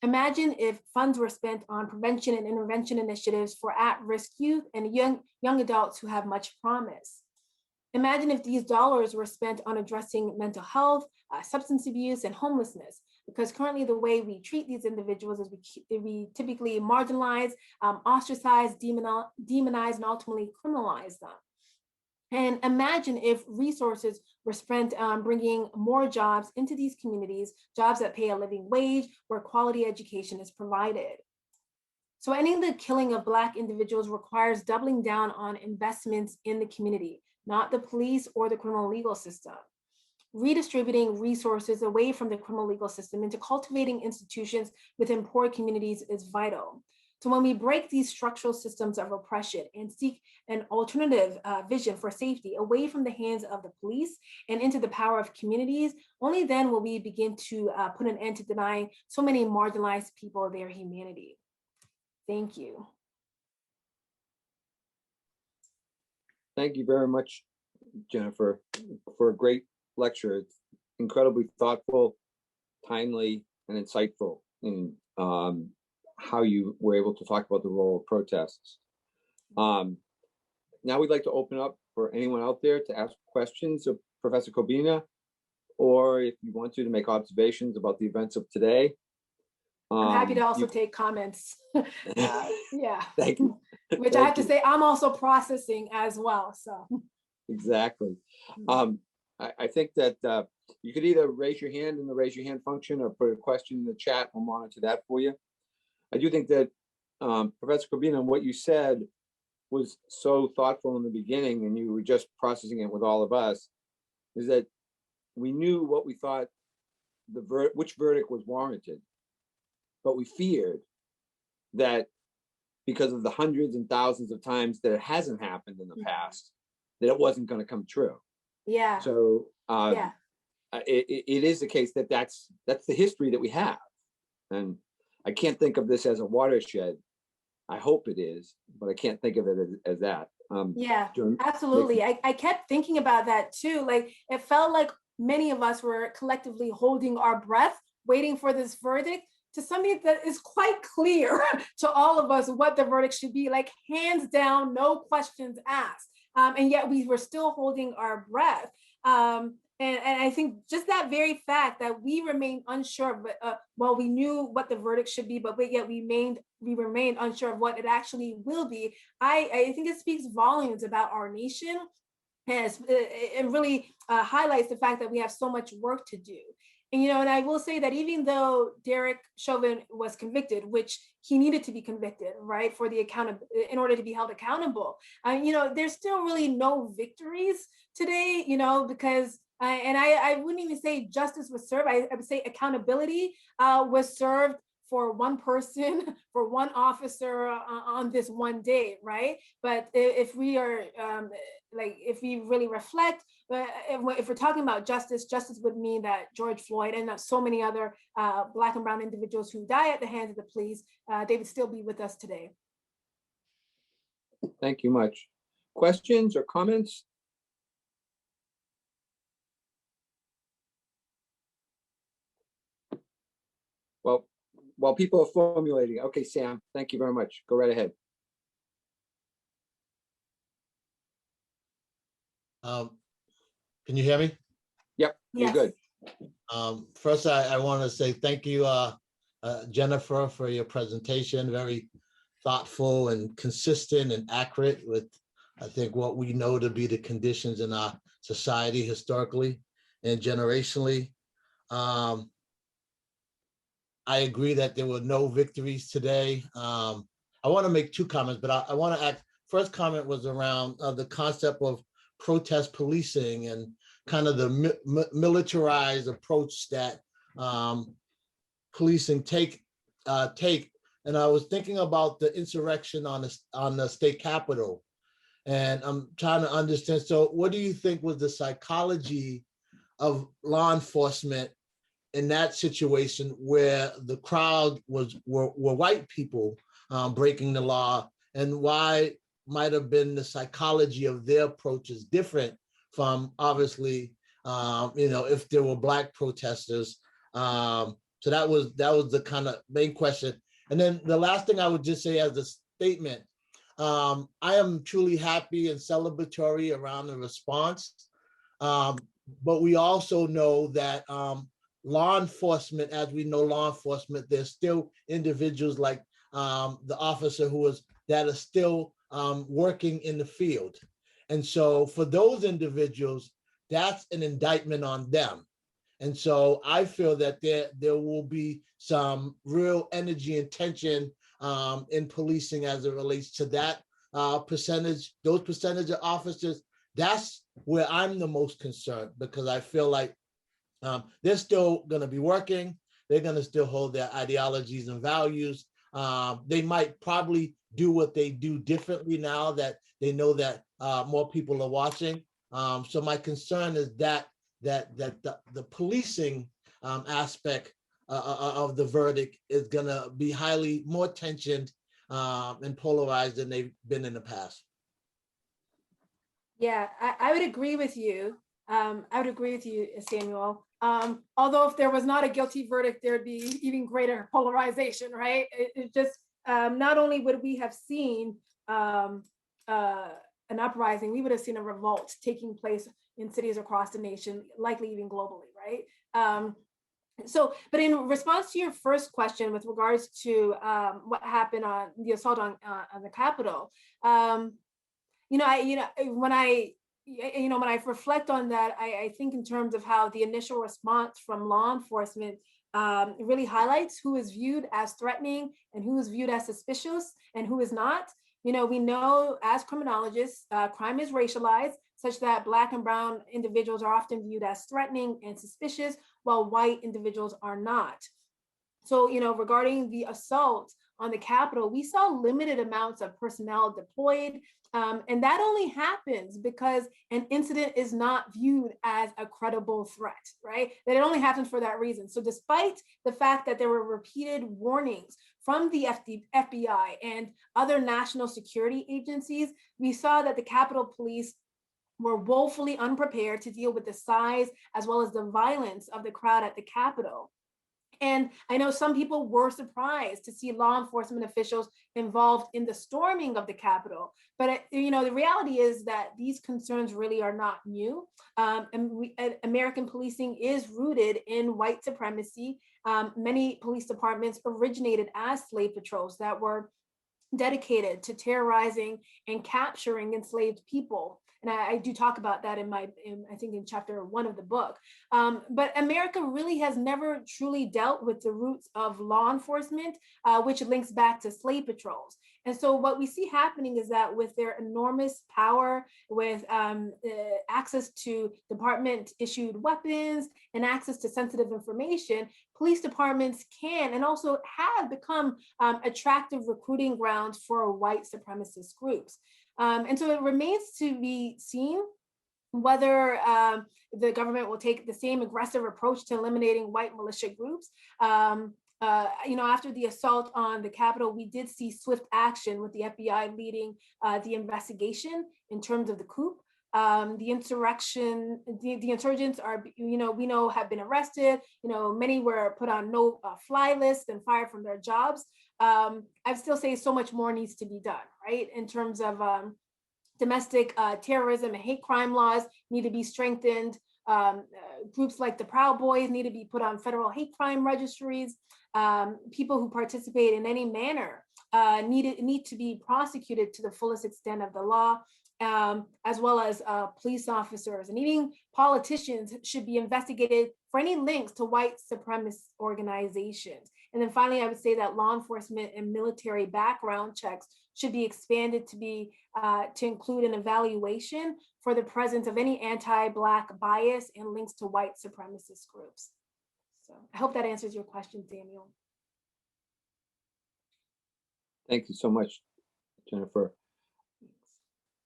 Imagine if funds were spent on prevention and intervention initiatives for at-risk youth and young adults who have much promise. Imagine if these dollars were spent on addressing mental health, substance abuse, and homelessness, because currently the way we treat these individuals is we typically marginalize, ostracize, demonize, and ultimately criminalize them. And imagine if resources were spent on bringing more jobs into these communities, jobs that pay a living wage, where quality education is provided. So ending the killing of Black individuals requires doubling down on investments in the community, not the police or the criminal legal system. Redistributing resources away from the criminal legal system into cultivating institutions within poor communities is vital. So when we break these structural systems of oppression and seek an alternative vision for safety away from the hands of the police and into the power of communities, only then will we begin to put an end to denying so many marginalized people their humanity. Thank you. Thank you very much, Jennifer, for a great lecture. It's incredibly thoughtful, timely, and insightful in how you were able to talk about the role of protests. Now we'd like to open up for anyone out there to ask questions of Professor Cobbina, or if you want to make observations about the events of today. I'm happy to also take comments. Yeah. Thank you. Which I have to say, I'm also processing as well, so. Exactly. I think that you could either raise your hand in the raise your hand function or put a question in the chat. I'll monitor that for you. I do think that Professor Cobbina, what you said was so thoughtful in the beginning, and you were just processing it with all of us, is that we knew what we thought which verdict was warranted, but we feared that because of the hundreds and thousands of times that it hasn't happened in the past, that it wasn't going to come true. Yeah. So it is the case that that's the history that we have, and I can't think of this as a watershed. I hope it is, but I can't think of it as that. Yeah, absolutely. I kept thinking about that too. Like, it felt like many of us were collectively holding our breath, waiting for this verdict, to something that is quite clear to all of us what the verdict should be, like hands down, no questions asked. And yet we were still holding our breath. And I think just that very fact that we remained unsure, but well, we knew what the verdict should be, but yet we remained unsure of what it actually will be. I think it speaks volumes about our nation, and it really highlights the fact that we have so much work to do. And, and I will say that even though Derek Chauvin was convicted, which he needed to be convicted, right, for the in order to be held accountable, there's still really no victories today, because I wouldn't even say justice was served. I would say accountability was served for one person, for one officer on this one day, right? But if we are if we really reflect, if we're talking about justice would mean that George Floyd and so many other Black and brown individuals who die at the hands of the police, they would still be with us today. Thank you much. Questions or comments? Well, while people are formulating, okay, Sam, thank you very much. Go right ahead. Can you hear me? Yep, you're good. First, I want to say thank you, Jennifer, for your presentation. Very thoughtful and consistent and accurate with, I think, what we know to be the conditions in our society historically and generationally. I agree that there were no victories today. I want to make two comments, but I want to ask, first comment was around the concept of protest policing and kind of the militarized approach that policing take. And I was thinking about the insurrection on the state capitol, and I'm trying to understand. So what do you think was the psychology of law enforcement in that situation where the crowd were white people breaking the law, and why might have been the psychology of their approaches different from, obviously, if there were Black protesters So that was the kind of main question. And then the last thing I would just say as a statement, I am truly happy and celebratory around the response. But we also know that law enforcement, as we know law enforcement, there's still individuals like the officer that are still working in the field. And so for those individuals, that's an indictment on them. And so I feel that there will be some real energy and tension in policing as it relates to that those percentage of officers. That's where I'm the most concerned, because I feel like they're still going to be working. They're going to still hold their ideologies and values. They might probably do what they do differently now that they know that more people are watching. So my concern is that the policing aspect of the verdict is going to be highly more tensioned and polarized than they've been in the past. Yeah, I would agree with you. I would agree with you, Samuel. Although if there was not a guilty verdict, there'd be even greater polarization, right? It just not only would we have seen an uprising, we would have seen a revolt taking place in cities across the nation, likely even globally, right? But in response to your first question with regards to what happened on the assault on the Capitol, when I reflect on that, I think in terms of how the initial response from law enforcement really highlights who is viewed as threatening and who is viewed as suspicious and who is not. We know as criminologists, crime is racialized such that Black and brown individuals are often viewed as threatening and suspicious, while white individuals are not. So, regarding the assault on the Capitol, we saw limited amounts of personnel deployed. And that only happens because an incident is not viewed as a credible threat, right? That it only happens for that reason. So despite the fact that there were repeated warnings from the FBI and other national security agencies, we saw that the Capitol Police were woefully unprepared to deal with the size as well as the violence of the crowd at the Capitol. And I know some people were surprised to see law enforcement officials involved in the storming of the Capitol. But, the reality is that these concerns really are not new. American policing is rooted in white supremacy. Many police departments originated as slave patrols that were dedicated to terrorizing and capturing enslaved people. And I do talk about that I think in chapter 1 of the book. But America really has never truly dealt with the roots of law enforcement, which links back to slave patrols. And so what we see happening is that with their enormous power, with access to department issued weapons and access to sensitive information, police departments can and also have become attractive recruiting grounds for white supremacist groups. And so it remains to be seen whether the government will take the same aggressive approach to eliminating white militia groups. After the assault on the Capitol, we did see swift action with the FBI leading the investigation in terms of the coup. The insurgents are, we know have been arrested. Many were put on no-fly lists and fired from their jobs. I'd still say so much more needs to be done, right? In terms of domestic terrorism and hate crime laws need to be strengthened. Groups like the Proud Boys need to be put on federal hate crime registries. People who participate in any manner need to be prosecuted to the fullest extent of the law. As well as police officers and even politicians should be investigated for any links to white supremacist organizations. And then finally, I would say that law enforcement and military background checks should be expanded to include an evaluation for the presence of any anti-Black bias and links to white supremacist groups. So I hope that answers your question, Samuel. Thank you so much, Jennifer.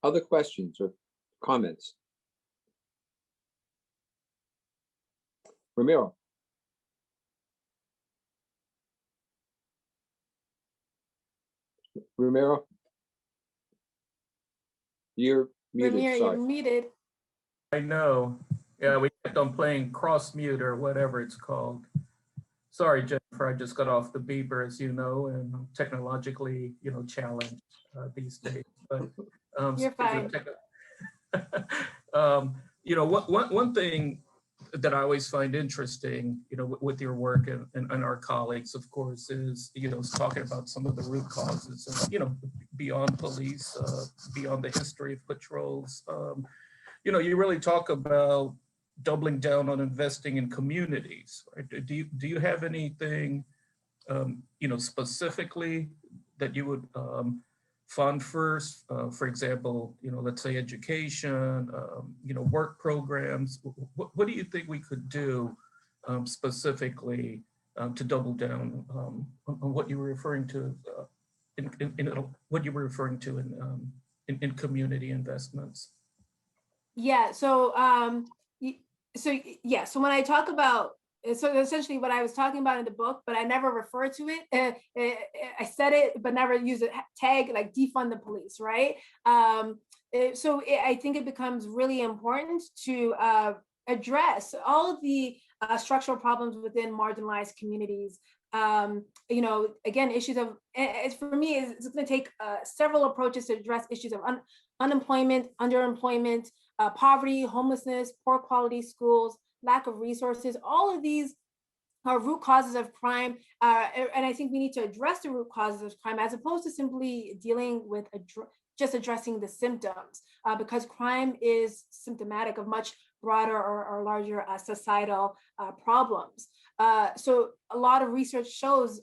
Other questions or comments? Ramiro. Ramiro? You're muted, Ramiro, sorry. you're muted. I know. Yeah, we kept on playing cross mute or whatever it's called. Sorry, Jennifer, I just got off the beeper, as you know, and I'm technologically, challenged these days. But You're fine. one thing that I always find interesting, with your work and our colleagues, of course, is, talking about some of the root causes, beyond police, beyond the history of patrols. You really talk about doubling down on investing in communities, right? Do you have anything, specifically that you would fund first? For example, let's say education, work programs. What do you think we could do specifically to double down on what you were referring to in community investments? Yeah. So so when I talk about, so essentially what I was talking about in the book, but I never refer to it. I said it, but never use a tag like defund the police, right? I think it becomes really important to address all of the structural problems within marginalized communities. Again, issues of, for me, it's going to take several approaches to address issues of unemployment, underemployment, poverty, homelessness, poor quality schools, lack of resources. All of these are root causes of crime. And I think we need to address the root causes of crime as opposed to simply dealing with just addressing the symptoms, because crime is symptomatic of much broader or larger societal problems. So a lot of research shows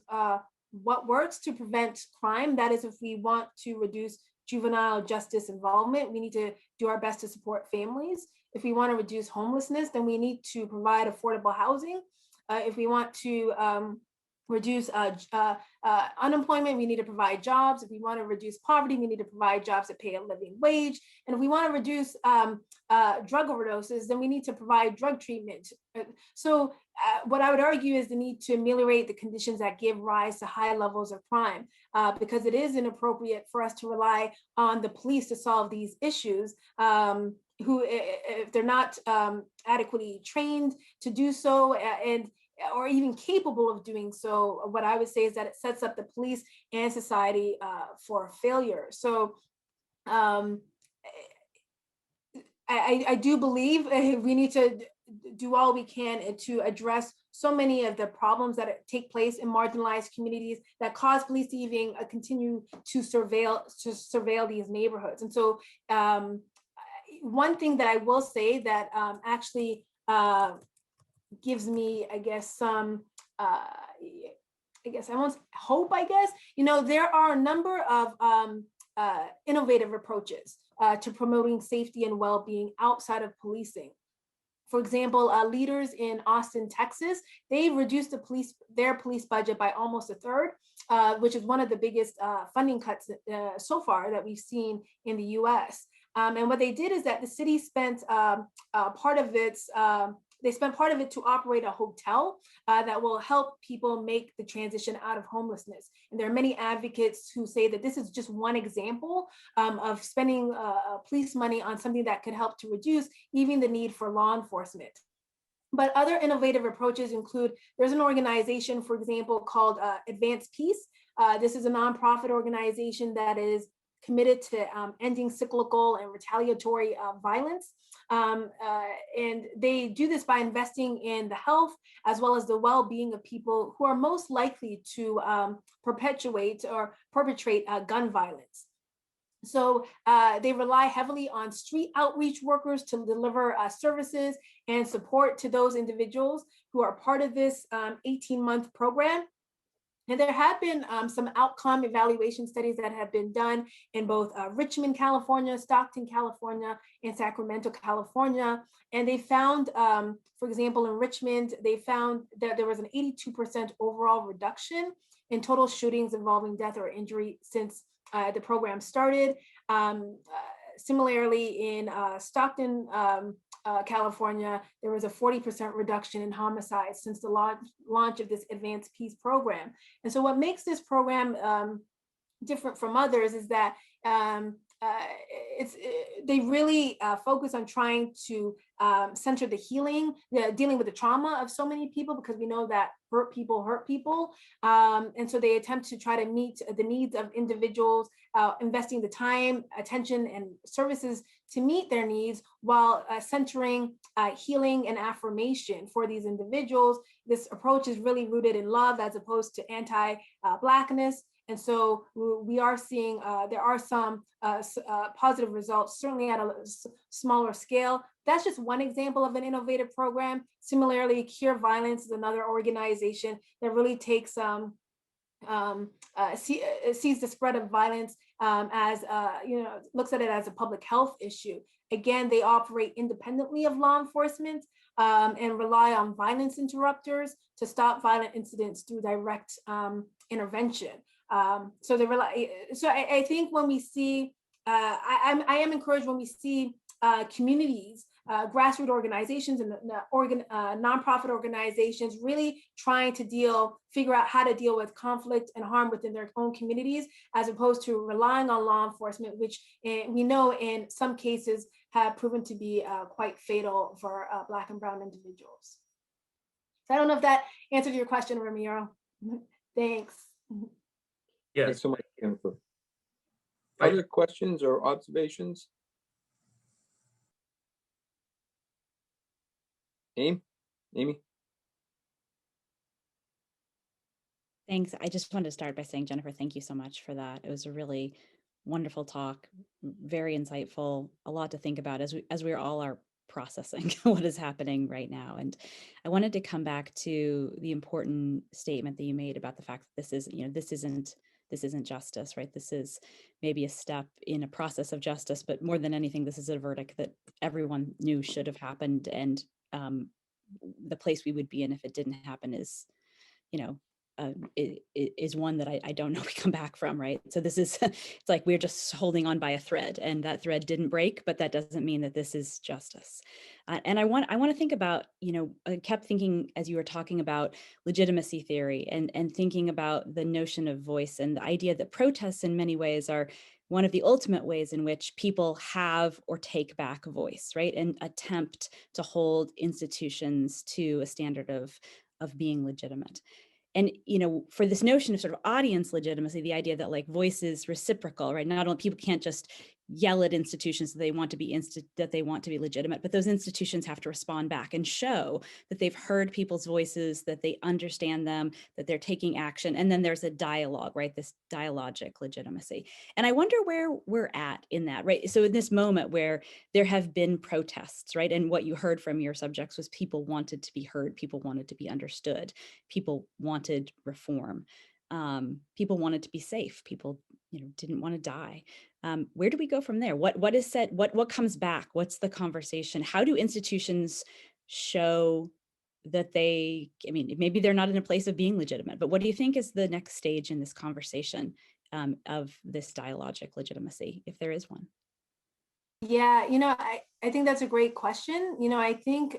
what works to prevent crime. That is, if we want to reduce juvenile justice involvement, we need to do our best to support families. If we want to reduce homelessness, then we need to provide affordable housing. If we want to reduce unemployment, we need to provide jobs. If we want to reduce poverty, we need to provide jobs that pay a living wage. And if we want to reduce drug overdoses, then we need to provide drug treatment. So what I would argue is the need to ameliorate the conditions that give rise to high levels of crime, because it is inappropriate for us to rely on the police to solve these issues, who, if they're not adequately trained to do so, or even capable of doing so, what I would say is that it sets up the police and society for failure. So I do believe we need to do all we can to address so many of the problems that take place in marginalized communities that cause police to even continue to surveil these neighborhoods. And so one thing that I will say that actually gives me, I guess, some, I guess I won't hope, I guess, there are a number of innovative approaches to promoting safety and well-being outside of policing. For example, leaders in Austin, Texas, they reduced their police budget by almost a third, which is one of the biggest funding cuts so far that we've seen in the US. And what they did is that the city spent part of it to operate a hotel that will help people make the transition out of homelessness. And there are many advocates who say that this is just one example of spending police money on something that could help to reduce even the need for law enforcement. But other innovative approaches include, there's an organization, for example, called Advance Peace. This is a nonprofit organization that is committed to ending cyclical and retaliatory violence. And they do this by investing in the health as well as the well-being of people who are most likely to perpetrate gun violence. So they rely heavily on street outreach workers to deliver services and support to those individuals who are part of this 18-month program. And there have been some outcome evaluation studies that have been done in both Richmond, California, Stockton, California, and Sacramento, California. And they found, for example, in Richmond, they found that there was an 82% overall reduction in total shootings involving death or injury since the program started. Similarly, in Stockton, California, there was a 40% reduction in homicides since the launch of this Advanced Peace program. And so what makes this program different from others is that they really focus on trying to center the healing, dealing with the trauma of so many people, because we know that hurt people. And so they attempt to try to meet the needs of individuals, investing the time, attention, and services to meet their needs, while centering healing and affirmation for these individuals. This approach is really rooted in love as opposed to anti-Blackness. And so we are seeing there are some positive results, certainly at a smaller scale. That's just one example of an innovative program. Similarly, Cure Violence is another organization that really takes sees the spread of violence as looks at it as a public health issue. Again, they operate independently of law enforcement and rely on violence interrupters to stop violent incidents through direct intervention. So they rely. So I think when we see, I am encouraged when we see communities, grassroots organizations, and nonprofit organizations really trying to figure out how to deal with conflict and harm within their own communities, as opposed to relying on law enforcement, which we know in some cases have proven to be quite fatal for Black and Brown individuals. So I don't know if that answered your question, Ramiro. Thanks. Yes. Thanks so much, Jennifer. Other questions or observations? Amy? Thanks. I just wanted to start by saying, Jennifer, thank you so much for that. It was a really wonderful talk, very insightful, a lot to think about as we all are processing what is happening right now. And I wanted to come back to the important statement that you made about the fact that this isn't justice, right? This is maybe a step in a process of justice, but more than anything, this is a verdict that everyone knew should have happened. And the place we would be in if it didn't happen is, is one that I don't know we come back from, right? So this is, it's like we're just holding on by a thread, and that thread didn't break, but that doesn't mean that this is justice. And I want to think about, I kept thinking as you were talking about legitimacy theory and thinking about the notion of voice and the idea that protests in many ways are one of the ultimate ways in which people have or take back a voice, right? And attempt to hold institutions to a standard of being legitimate. And, for this notion of sort of audience legitimacy, the idea that like voice is reciprocal, right? Not only people can't just yell at institutions that they want to be legitimate, but those institutions have to respond back and show that they've heard people's voices, that they understand them, that they're taking action. And then there's a dialogue, right? This dialogic legitimacy. And I wonder where we're at in that, right? So in this moment where there have been protests, right? And what you heard from your subjects was people wanted to be heard, people wanted to be understood, people wanted reform. People wanted to be safe. People, didn't want to die. Where do we go from there? What is said? What comes back? What's the conversation? How do institutions show that maybe they're not in a place of being legitimate, but what do you think is the next stage in this conversation of this dialogic legitimacy, if there is one? Yeah, I think that's a great question. I think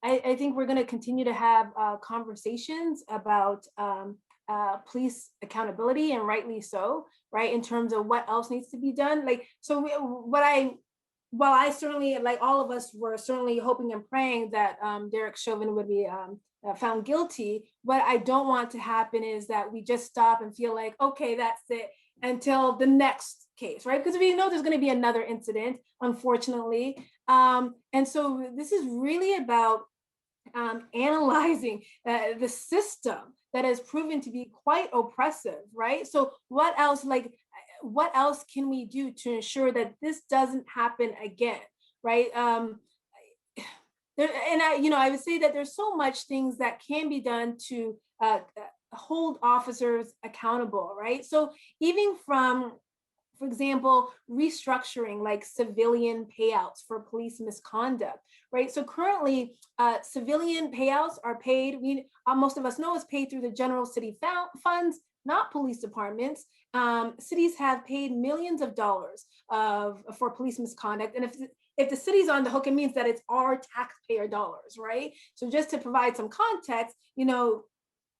I think we're going to continue to have conversations about police accountability, and rightly so, right? In terms of what else needs to be done. While I certainly, like all of us, were certainly hoping and praying that Derek Chauvin would be found guilty, what I don't want to happen is that we just stop and feel like, okay, that's it, until the next case, right? Because we know there's going to be another incident, unfortunately. And so this is really about analyzing the system that has proven to be quite oppressive, right? So what else can we do to ensure that this doesn't happen again, right? I would say that there's so much things that can be done to hold officers accountable, right? So even from, for example, restructuring like civilian payouts for police misconduct, right? So currently, civilian payouts are paid, most of us know, is paid through the general city funds, not police departments. Cities have paid millions of dollars for police misconduct. And if the city's on the hook, it means that it's our taxpayer dollars, right? So just to provide some context,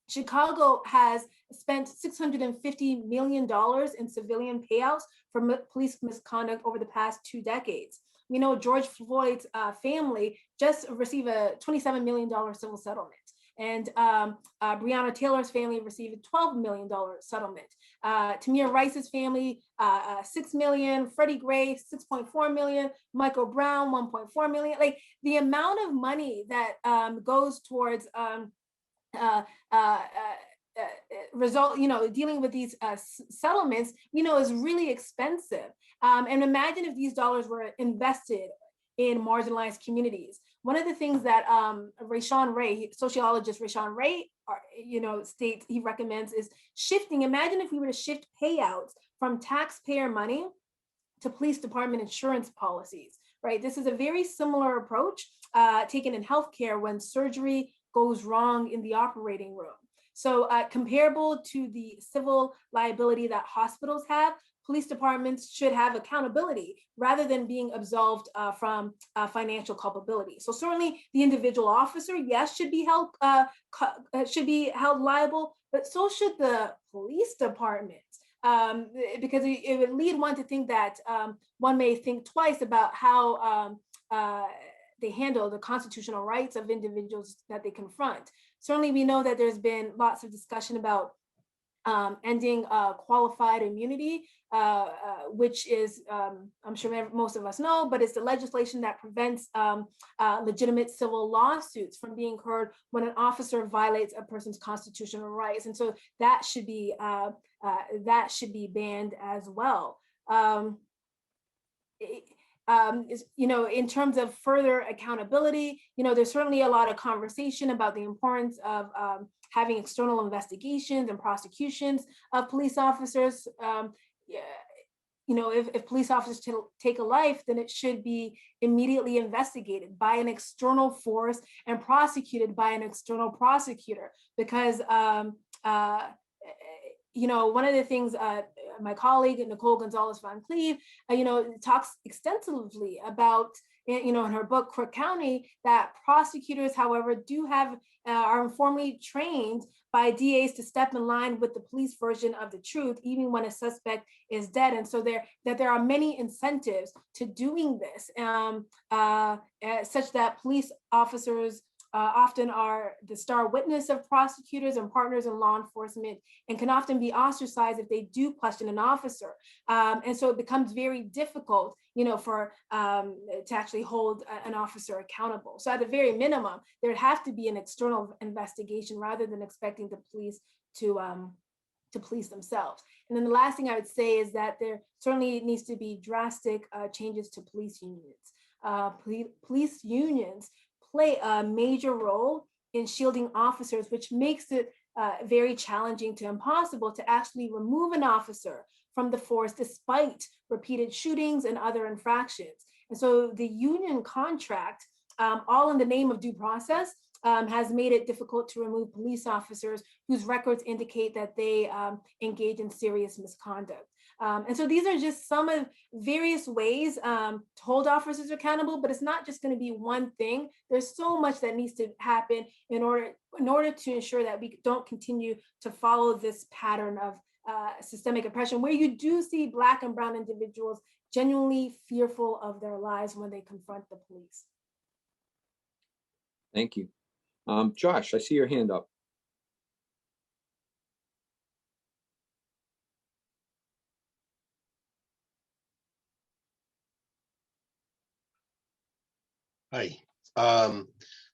Chicago has spent $650 million in civilian payouts for police misconduct over the past 2 decades. We know George Floyd's family just received a $27 million civil settlement. And Breonna Taylor's family received a $12 million settlement. Tamir Rice's family, $6 million, Freddie Gray, $6.4 million, Michael Brown, $1.4 million. Like the amount of money that goes towards dealing with these settlements, is really expensive. And imagine if these dollars were invested in marginalized communities. One of the things that sociologist Rashawn Ray, states he recommends is shifting. Imagine if we were to shift payouts from taxpayer money to police department insurance policies, right? This is a very similar approach taken in healthcare when surgery goes wrong in the operating room. So comparable to the civil liability that hospitals have, police departments should have accountability rather than being absolved from financial culpability. So certainly the individual officer, yes, should be held liable, but so should the police department. Because it would lead one to think that one may think twice about how they handle the constitutional rights of individuals that they confront. Certainly, we know that there's been lots of discussion about ending qualified immunity, which is, I'm sure most of us know, but it's the legislation that prevents legitimate civil lawsuits from being heard when an officer violates a person's constitutional rights. And so that should be banned as well. In terms of further accountability, there's certainly a lot of conversation about the importance of having external investigations and prosecutions of police officers. If police officers take a life, then it should be immediately investigated by an external force and prosecuted by an external prosecutor. Because one of the things my colleague Nicole Gonzalez Van Cleve, talks extensively about, in her book Crook County, that prosecutors, however, are informally trained by DAs to step in line with the police version of the truth, even when a suspect is dead. And so there are many incentives to doing this, such that police officers often are the star witness of prosecutors and partners in law enforcement, and can often be ostracized if they do question an officer. And so it becomes very difficult, to actually hold an officer accountable. So at the very minimum, there'd have to be an external investigation rather than expecting the police to police themselves. And then the last thing I would say is that there certainly needs to be drastic changes to police unions. Police unions play a major role in shielding officers, which makes it very challenging to impossible to actually remove an officer from the force despite repeated shootings and other infractions. And so the union contract, all in the name of due process, has made it difficult to remove police officers whose records indicate that they engage in serious misconduct. And so these are just some of various ways to hold officers accountable, but it's not just going to be one thing. There's so much that needs to happen in order to ensure that we don't continue to follow this pattern of systemic oppression, where you do see Black and brown individuals genuinely fearful of their lives when they confront the police. Thank you. Josh, I see your hand up. Hi.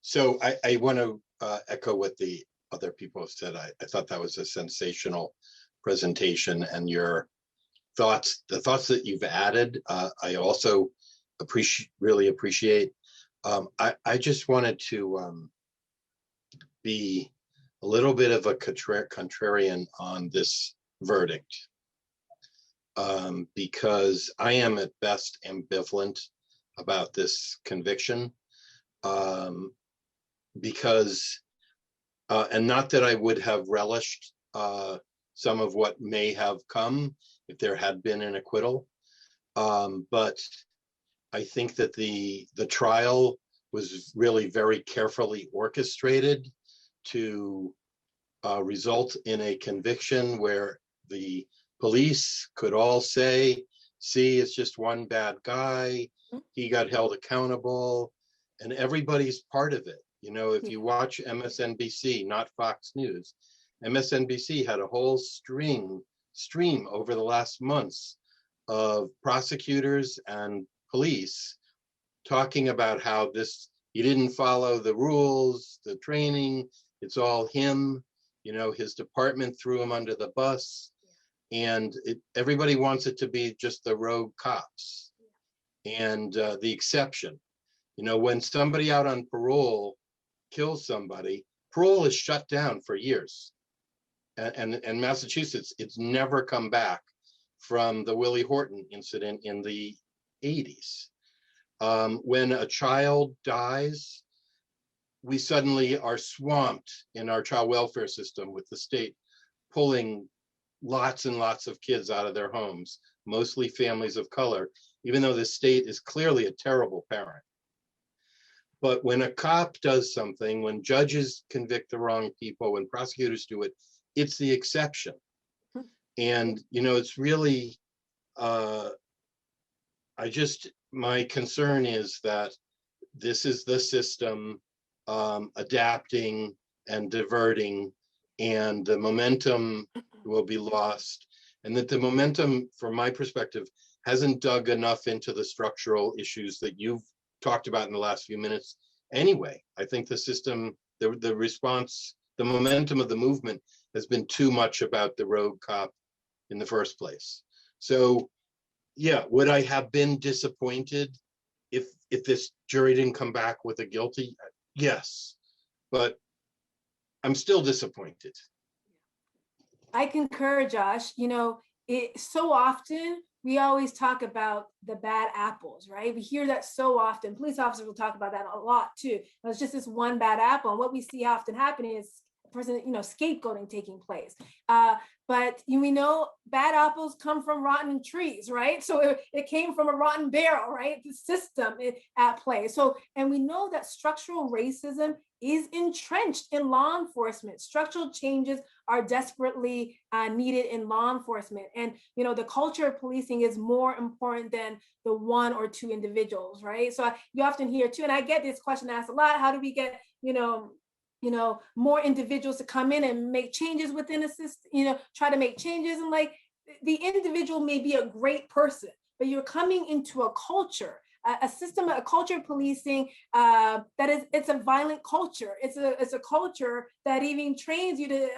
So I want to echo what the other people have said. I thought that was a sensational presentation, and your thoughts, the thoughts that you've added, I also really appreciate. I just wanted to be a little bit of a contrarian on this verdict, because I am at best ambivalent about this conviction, because, and not that I would have relished some of what may have come if there had been an acquittal, but I think that the trial was really very carefully orchestrated to result in a conviction where the police could all say, see, it's just one bad guy, he got held accountable, and everybody's part of it. You know, if you watch MSNBC, not Fox News, MSNBC had a whole stream over the last months of prosecutors and police talking about how he didn't follow the rules, the training, it's all him, you know, his department threw him under the bus, and everybody wants it to be just the rogue cops and the exception. You know, when somebody out on parole kills somebody, parole is shut down for years. And Massachusetts, it's never come back from the Willie Horton incident in the 80s. When a child dies, we suddenly are swamped in our child welfare system with the state pulling lots and lots of kids out of their homes, mostly families of color, even though the state is clearly a terrible parent. But when a cop does something, when judges convict the wrong people, when prosecutors do it, it's the exception. And, you know, it's really, my concern is that this is the system adapting and diverting, and the momentum will be lost. And that the momentum, from my perspective, hasn't dug enough into the structural issues that you've talked about in the last few minutes anyway. I think the system, the response, the momentum of the movement has been too much about the rogue cop in the first place. So yeah, would I have been disappointed if this jury didn't come back with a guilty? Yes, but I'm still disappointed. I concur, Josh. You know, so often we always talk about the bad apples, right? We hear that so often. Police officers will talk about that a lot too. It's just this one bad apple. And what we see often happening is person, you know, scapegoating taking place. But we know bad apples come from rotten trees, right? So it came from a rotten barrel, right? The system at play. So, and we know that structural racism is entrenched in law enforcement. Structural changes are desperately needed in law enforcement. And, you know, the culture of policing is more important than the one or two individuals, right? So you often hear too, and I get this question asked a lot, how do we get, you know, more individuals to come in and make changes within a system, you know, try to make changes. And like, the individual may be a great person, but you're coming into a culture, a system, a culture of policing it's a violent culture. It's a culture that even trains you to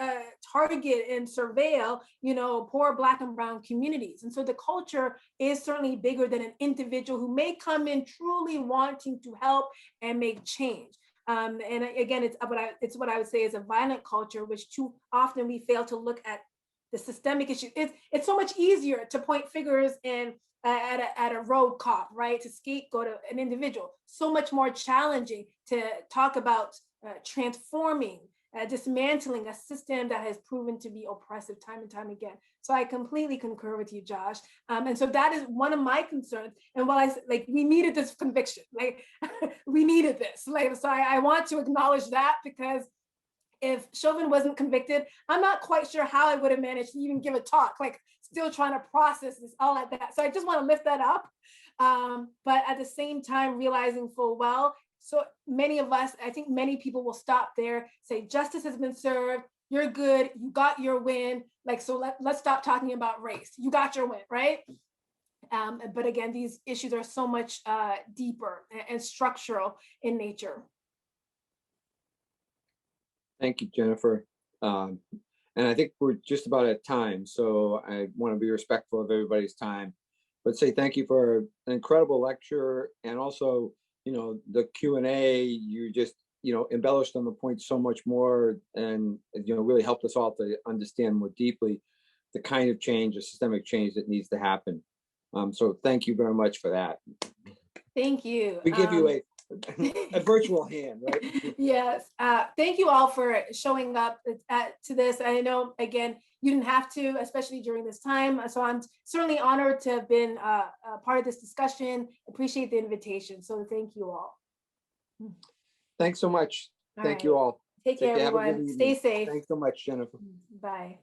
target and surveil, you know, poor Black and brown communities. And so the culture is certainly bigger than an individual who may come in truly wanting to help and make change. And again, it's what I would say is a violent culture, which too often we fail to look at the systemic issue. It's so much easier to point fingers and at a rogue cop, right? To scapegoat an individual. So much more challenging to talk about transforming, dismantling a system that has proven to be oppressive time and time again. So I completely concur with you, Josh. And so that is one of my concerns. And while we needed this conviction, like we needed this. Like, so I want to acknowledge that, because if Chauvin wasn't convicted, I'm not quite sure how I would have managed to even give a talk, like still trying to process this, all like that. So I just want to lift that up. But at the same time, realizing full well, so many of us, I think many people will stop there, say justice has been served, you're good, you got your win. Like, so let's stop talking about race. You got your win, right? But again, these issues are so much deeper and structural in nature. Thank you, Jennifer. And I think we're just about at time, so I want to be respectful of everybody's time, but say thank you for an incredible lecture, and also, you know, the Q&A, you just, you know, embellished on the point so much more, and, you know, really helped us all to understand more deeply the kind of change, the systemic change that needs to happen. So thank you very much for that. Thank you. We give you a virtual hand, right? Yes. Thank you all for showing up to this. I know, again, you didn't have to, especially during this time. So I'm certainly honored to have been a part of this discussion. Appreciate the invitation. So thank you all. Thanks so much. Thank right. you all. Take care, Have a good everyone. Stay evening. safe. Thanks so much, Jennifer. Bye.